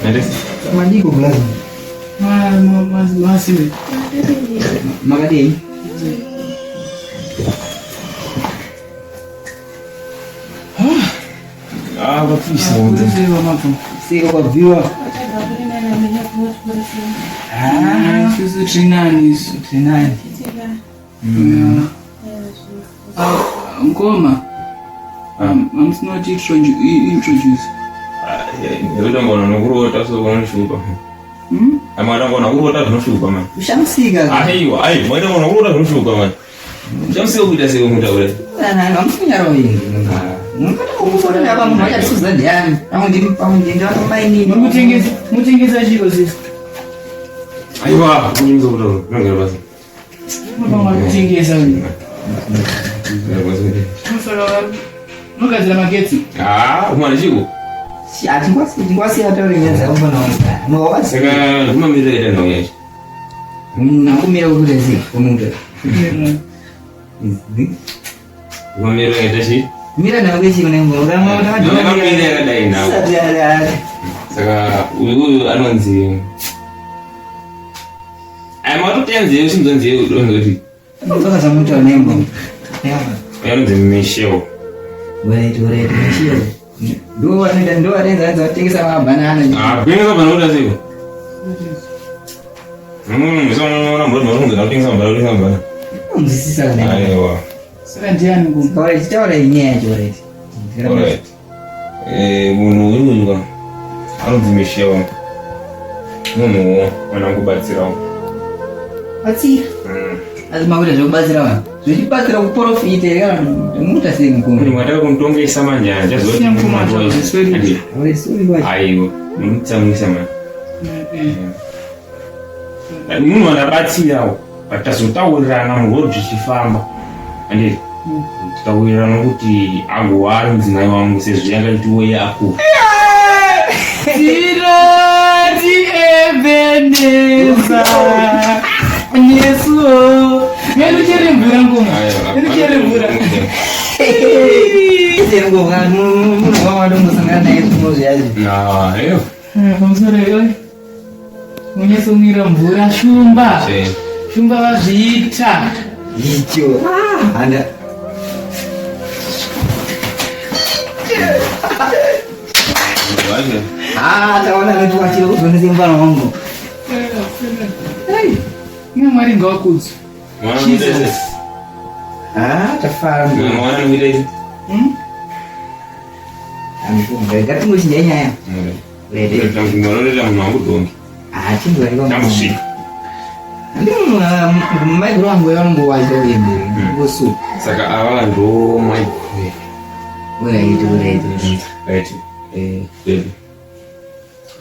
Neres. Mandiko belum. Masih. Makadei. Apa bisa untuk Siko kwa viwa. Sisi trinani. Ngoma. I'm not introduce. Ndoda ngona nokurota so ngona shupa. Amada ngona kurota zvinoshupa man. Ushamsika. Aiwa, mwana ngona kurota zvinoshupa man. Ushamsika kuita seko mutaura. Ana amfunyaro yingi. Ngakati ukufona naba munhu achasuza ndiani. Pamwe ndamaini. Mutengeza chiro sisi. Aiwa, kuninzo kutaura. Nongera basi. Mama kutengeza wewe. Nogadzira magetsi. Umwana chiko. Tingwasi ataure nyenza kumbona wasa. Mwawasi. Saka kumamira ita nonyachi. Nakumira kuti zi kunuta. Kumamira ita chi. Mira na wechi kunembo. Nakamira yakadai nawo. Saka uyu anonzi. Matotenzi simzonzi udongoti. Saka samuta nembo. Yanonzi Michelle. Wait, Michelle. Ndo anenza tengesa mabanana. Kuinga bana uta siko. Sona mbona mbona ngakutengesa mbana. Mzisisa kana. Aiwa. Saka ndiani ngoma. Kawai chitaura inyecho already. Alright. Munhu uyu anonzi Michelle. Munhu wanakubatsirawo. Batsira. Azimakuita zvokubatsira vanhu. Zvichibatsira kuprofita kana muta sei mukuru. Kuti mwataka kumutongesa manjanja Sina mkumata zisweli. aiwa mutsamwisa mani. Munhu anabatsirawo patazotaurirana mugoro zvichifamba anditi titaurirana kuti agowari mudzimai wangu sezvo yangaitiwo yako. Tirati Ebeneza. Yesu. Meruchere mvura ngoma. Meruchere mvura. Sengo kanu munhu wawadongo sangana naye zvimozvazi. Ayo. Pamusoro iyoyo. Munyesomwira mvura shumba. Shumba vazviita. Icho. Anda. Taona kuti wachiro kuzonese mufana wangu. Ina Mwari ngawakudzwe. Tafara. Mwana muita izi. Amifunga. Gati ngochi nyanya. Lede. Tangu mwangu dongi. Chimbo alikuwa Namushika. Ndio mmaigro wangu yangu waje wimbe. Ngosu. Saka awala ndo mai. Wait. Baby.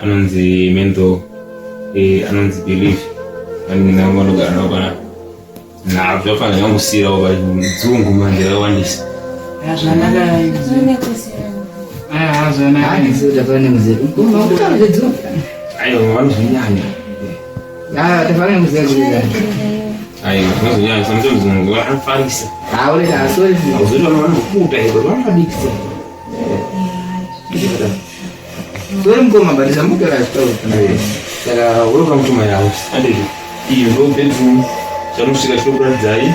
Anonzi mento anonzi belief. Anina ngono gana bana. Na vyofanya yangu sira wa mzungu manje wandisa. Ani sio tafanya mzee. Kuna mtu mzee. Ayo wanu nyanya. Tafanya mzee kuliza. Ayo wanu nyanya samzo mzungu wa farisa. Ule ta sori. Uzuri wanu kuta hiyo wanu dikse. Sori mkoma badiza mke la stove tunaye. Saka uroka mtuma yao. Ande iyo ndo bedroom. Chamushika chokura dzai.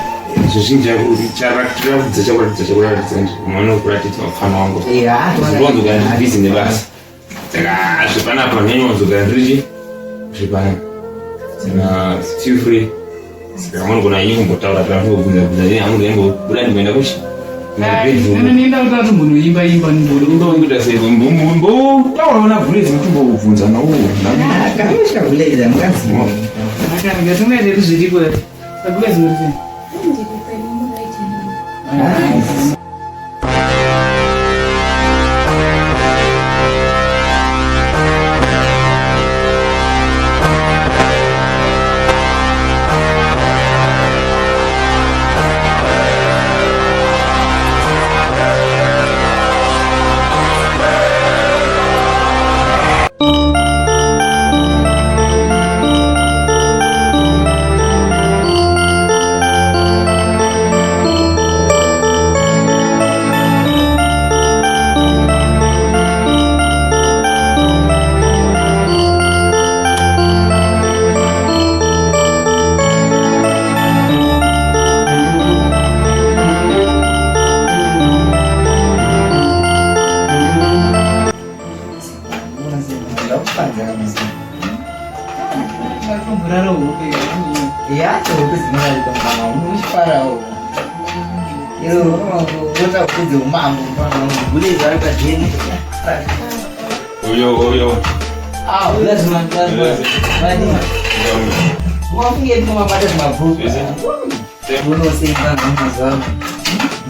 Zvinja charakira dzachakura dzanzi. Mwana ukuratidza mufano wangu. Ndonzo kana busy nebasa. Saka zvipana apa nyanyo nzoga ndiri. Zvipana. Saka feel free. Saka mwana kuna yingo mbotaura kana kubvunza ni hangu nembo buda ndikuenda kuchi. Nenda utatu munhu imba Ndokuita sei mbombo taura una Blaze mutumbo kubvunza nawo. Kamusha Blaze mukasi. Akana ngatumede kuzviripo. Blaze muri sei? Ya, tuh sebenarnya di tempat kamu para itu kita udah mampu boleh jalan ke sini. Oyo. Udah semangat. Mau pergi ke mana pada mabuk. Dulu sih kan masuk.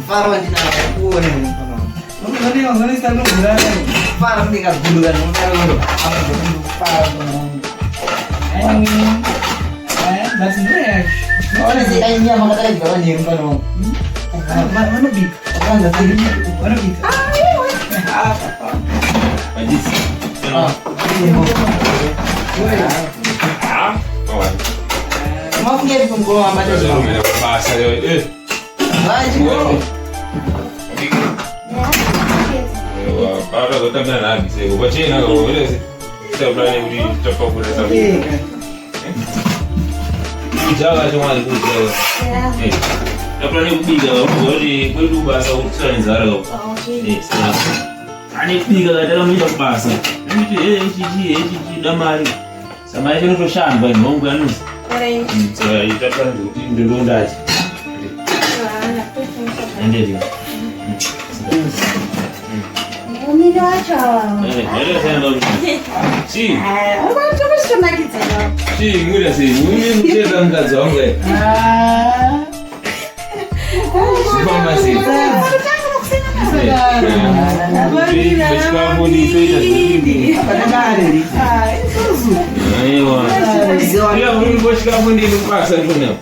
Farwan di sana aku nih. Mana sekarang berada. Farwan di dulu kan dulu. Apa itu Farwan. Mas sebenarnya Mana sih kayaknya mama tadi juga nih kan. mana bit? Orang enggak tahu Mana bit? Majis. Mau pergi pun gua sama dia. Bahasa dia. Baju. Para kita benar lagi sih. Gua cina kalau boleh sih. Saya berani beri cepat boleh sampai. Jaga cuma itu jaga. Dah berani beri jaga. Jadi perlu bahasa urusan zara. Sekarang. Ani beri jaga dalam hidup bahasa. Ini damai. Sama aja tu shamba, mau kan? Saya itu kan dulu dah. Nanti dia. Ini dah cakap. Ada saya nak. Si. Orang tu mesti nak kita. Si, mula si. Mungkin dia dalam kazong le. Siapa masih? Sekarang ni tu dah jadi. Apa dah ada? Ayo. Dia mungkin bos kamu ni lupa sebenarnya.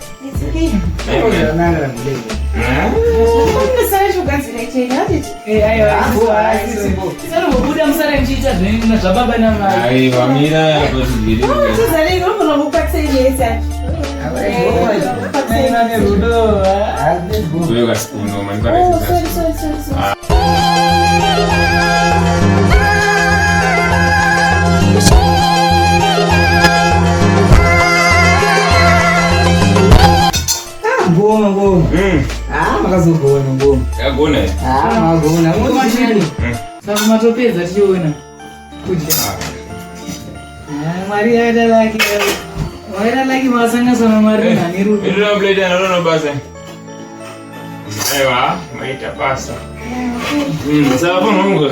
Ayo. Saya juga sih nanti. Ayo. Sasa ubuda msara mchicha zini sababa na Ayo, Amira apa sendiri? Sasa ni kalau mau buka sini saya. Nani rudo. Gue gas kuno main Oh, karet. sorry. Bom. Makasih bom. Ya guna. Magona. Machini. Sasa matopeza tiona. Kuja. Maria ada lagi. Maria lagi masanya sama Maria ni rudo. Itu nak beli dia nak bahasa. Ayo, main tak bahasa. Siapa pun mau ke?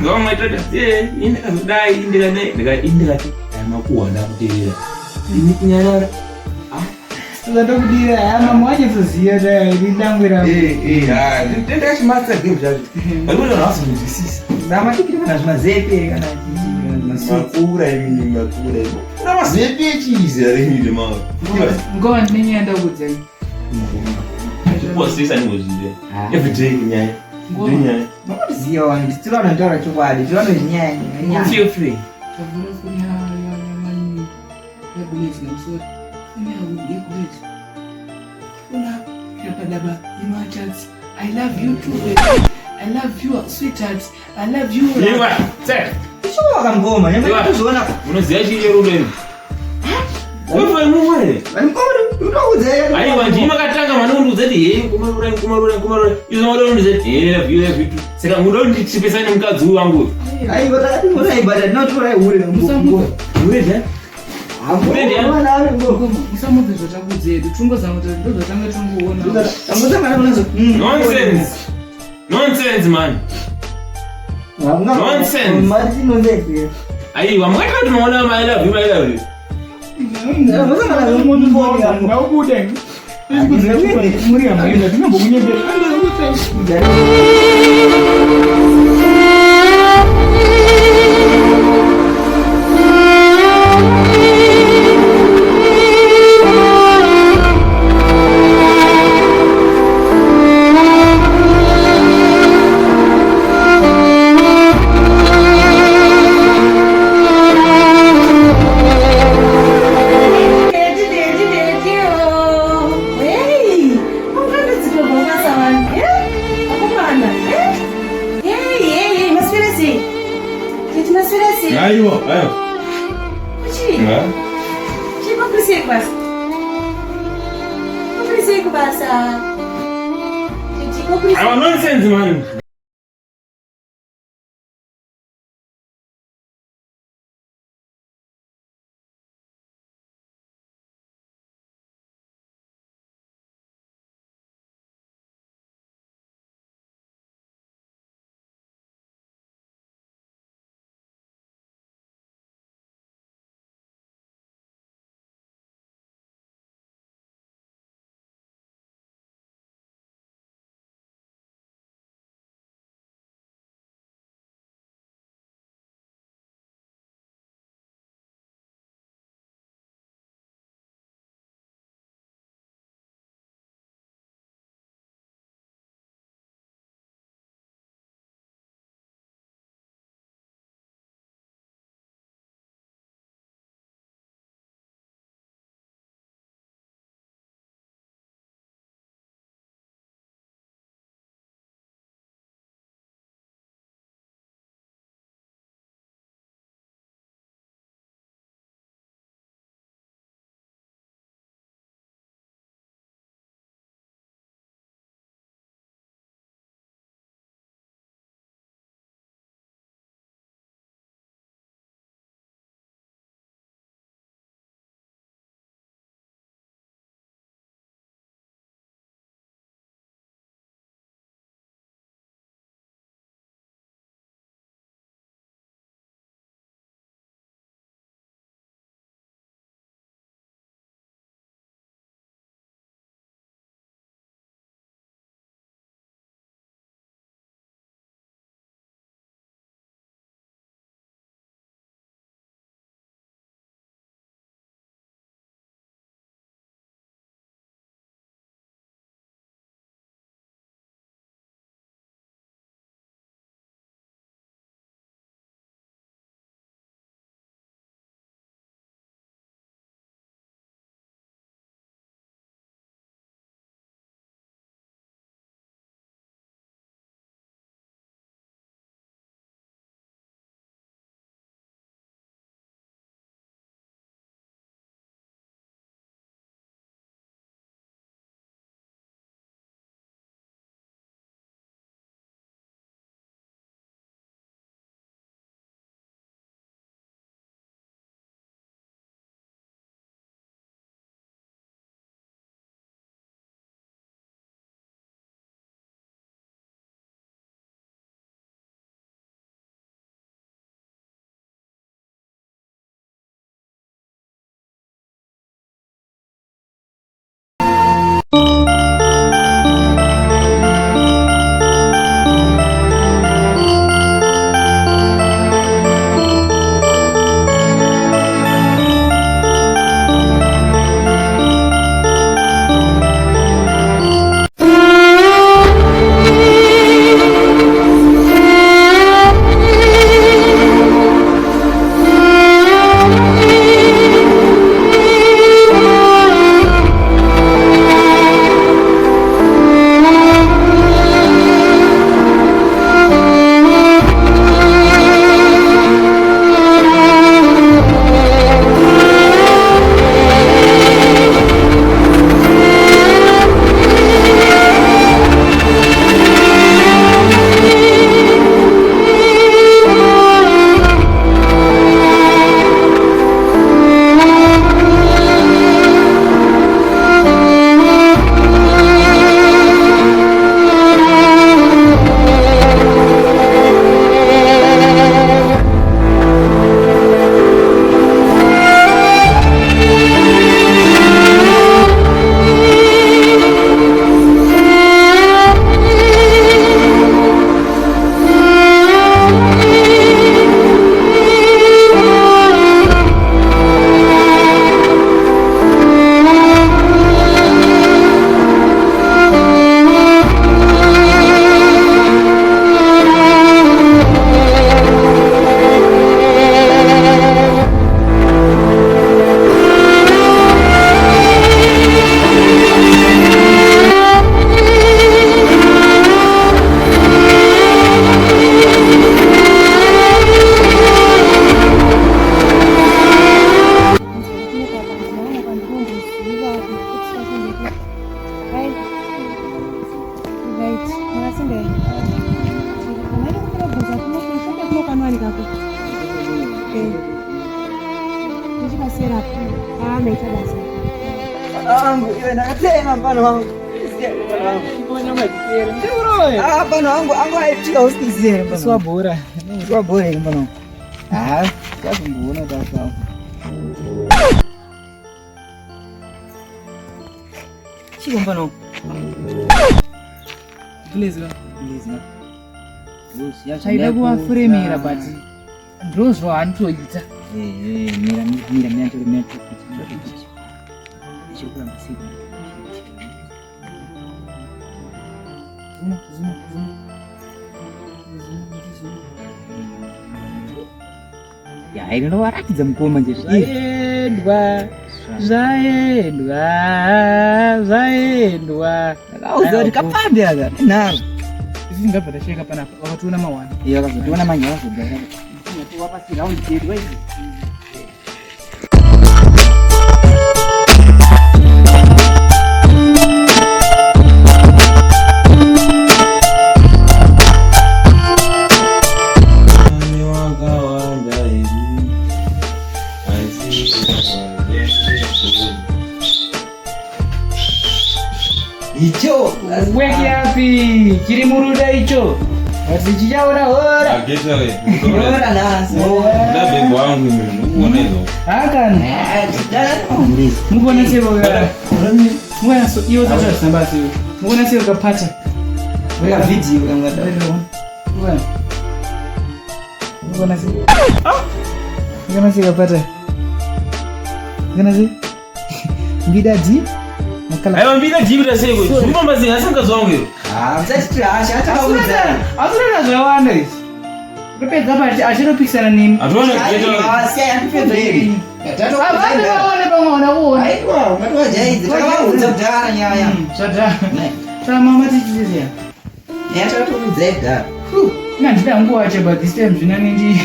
ngoma itoda indikazodai indikati makuwa ndakuteera ini kunyarara Tuzatokudira mama waje kuziya dai lilangwira. Tenda chimasa game zvacho. Alikuwa anasimuzisisa. Nama tikiri kana zvimazepe kana makura imini makura. Na mazepe chizi ari mide ma. ngoma ndinenda kudzai. Kwa sisa ni mozile. Every day nyaya. Nyaya. Ziyo wani tilona ndora chokwadi tilona nyanya. Feel free. Tabura kunya ya mani. Ya bulezi na usori. I love you too, baby. I love you, sweetheart. I love you. Yewa, sir. Sio ngoma, nyama tuzoona. Unoziya chiyero leni. Wewe mumwe. Unokudzai. Ayi wanjima katanga manundu zeti hey kumarura. Izo manundu zeti hey love you too. Saka mudo ndichipesana mukadzi wangu. Ayi watati murai bada not right ure ngoma. Ure je? Musamudze zvatakudzedu tungozama kuti ndozvatanga tungoona. Nonsense. Nonsense, man. Nonsense. Mari nonsense. Aiwa, mwaka tunaona my love you, my love you. Ngaubude. Muri amayina ndingabokunyebera. Ayo, ayo. Kuchi. Enggak. Siapa berisik, Mas? Kok berisik bahasa? Cici, kok berisik? Ayo, nonsense, man. unaita basi. Wangu, iwe nakatema mfano wangu. Mfano wangu haitika usikizie mfano. Swa bora. Swa bora mfano. Sasa mbona sasa. Chiko mfano. Please. Chaida kuwa fremira but ndozvo anotoita. Mira mianto. Chikula masiku. Zuma. Ya, ini lo warakidza mukoma nje. Zvaendwa. Akauza kuti kapambe aka tinaro. Izi ndabva ndasheka panapa. Wakatoona mawana. Iyo akazotoona manyaya kugara. Wapa si round chedu izi. Icho Weki yapi? Chiri muruda icho. Wasi chichaona hora. Ageta we. hora naso. Ndabe wangu mimi uone hizo. Hakani. Mubona sebo ya. Mwana so iyo zacha sambasi. Mubona sebo kapata. Weka video kangata. Mubona sebo. Mubona sebo kapata. Mubona sebo. Mbidadi. Ayo mbida jibira sebo. Mumba mazi asanga zongo. Msati hata kauza. Azuna zvawanda izvi. Kupedza pati achinopisana nemi. Atona kugeta. Sia yapedza iri. Avana vaone pamwana uone. Aiwa, matwa jaizi. Takauza kudhara nyaya. Zvadha. Tama mati chiziya. Yatatokudzega. Ina ndida nguva che but this time zvina nindi.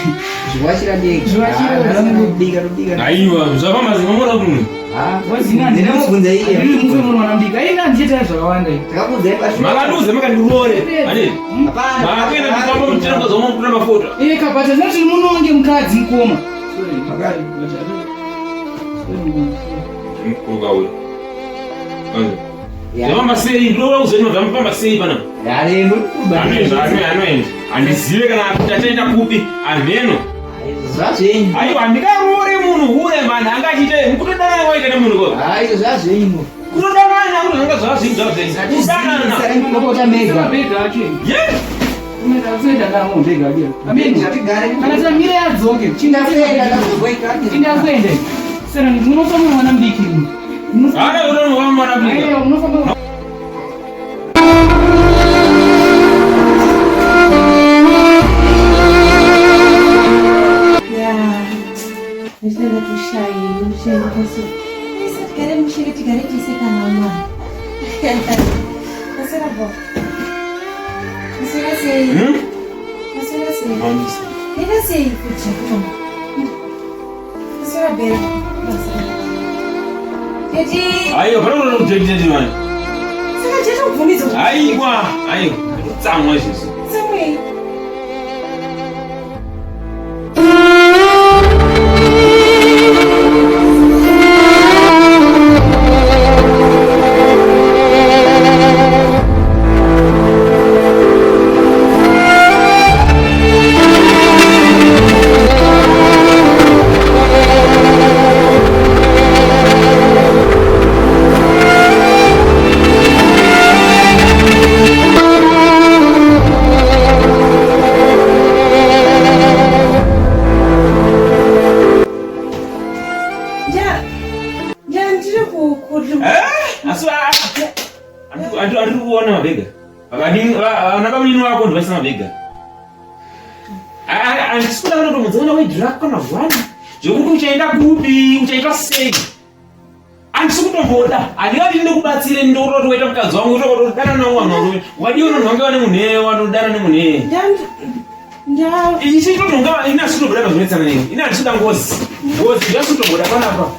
Zviwachira dega. Zviwachira. Aiwa, zvapa mazi ngomora kuno. Wazina ndina Ndinokubvunza iye. Ndiri mufemo wanambika. Ina ndichita zvakawanda izvi. Takakudza ipashi. Makaduze makandirore. Ane. Hapana. Makenda kufamba mutendo zomwe kuna mafuta. Kapata zinoti munonge mukadzi mukoma. Makari. Mkuga ule. Zvama sei ndo uzeno zvamupamba sei pana. Yarendo kuba. Anoenda. Andizive kana kuti ataenda kupi. Ameno. Zvazvenyu. Aiwa andikaroore munhu ure mani angachite mukutodana waita nemunhu ko. Aizo zvazvenyu. Kutodana kuti anga zvazvinhu. Sara ngopota mega. Bega acho. Yes. Umeda uzoenda kana munhu bega acho. Ameni ngatigare. Kana tamire yadzoke. Chindakwenda ndakuzoika. Chindakwenda. Sara munofamba mwana mudiki. Ana unono wa mwana mudiki. Aiyo munofamba. Nishenda tushayi, nishenda kasi. Nisa tigare tiseka na mama. Nasera bo. Nasera sei. Nasera sei. Nina sei kucha. Nasera bere. Nasera. Jadi. Ayo, para unono kujeti mani. Saka jeto kuvumizo. Aiwa, ayo. Tsamwa izvi. Samwe. Andiri kuona mabega. Anakamini wako ndivasina mabega. Andisikuda kunotomudzana wedhiraka kana gwani. Zvokuti uchaenda kupi, uchaita sei. Andisikutomboda. Handingati ndikubatsire ndoroti waita mukadzi wangu utokotodana nawo wadiona nhonge wane munhe wanodana nemunhe. Ichi totonga ina sitoboda pazvinetsana nei. Ina ndisida ngozi. Ngozi ndasitoboda panapa.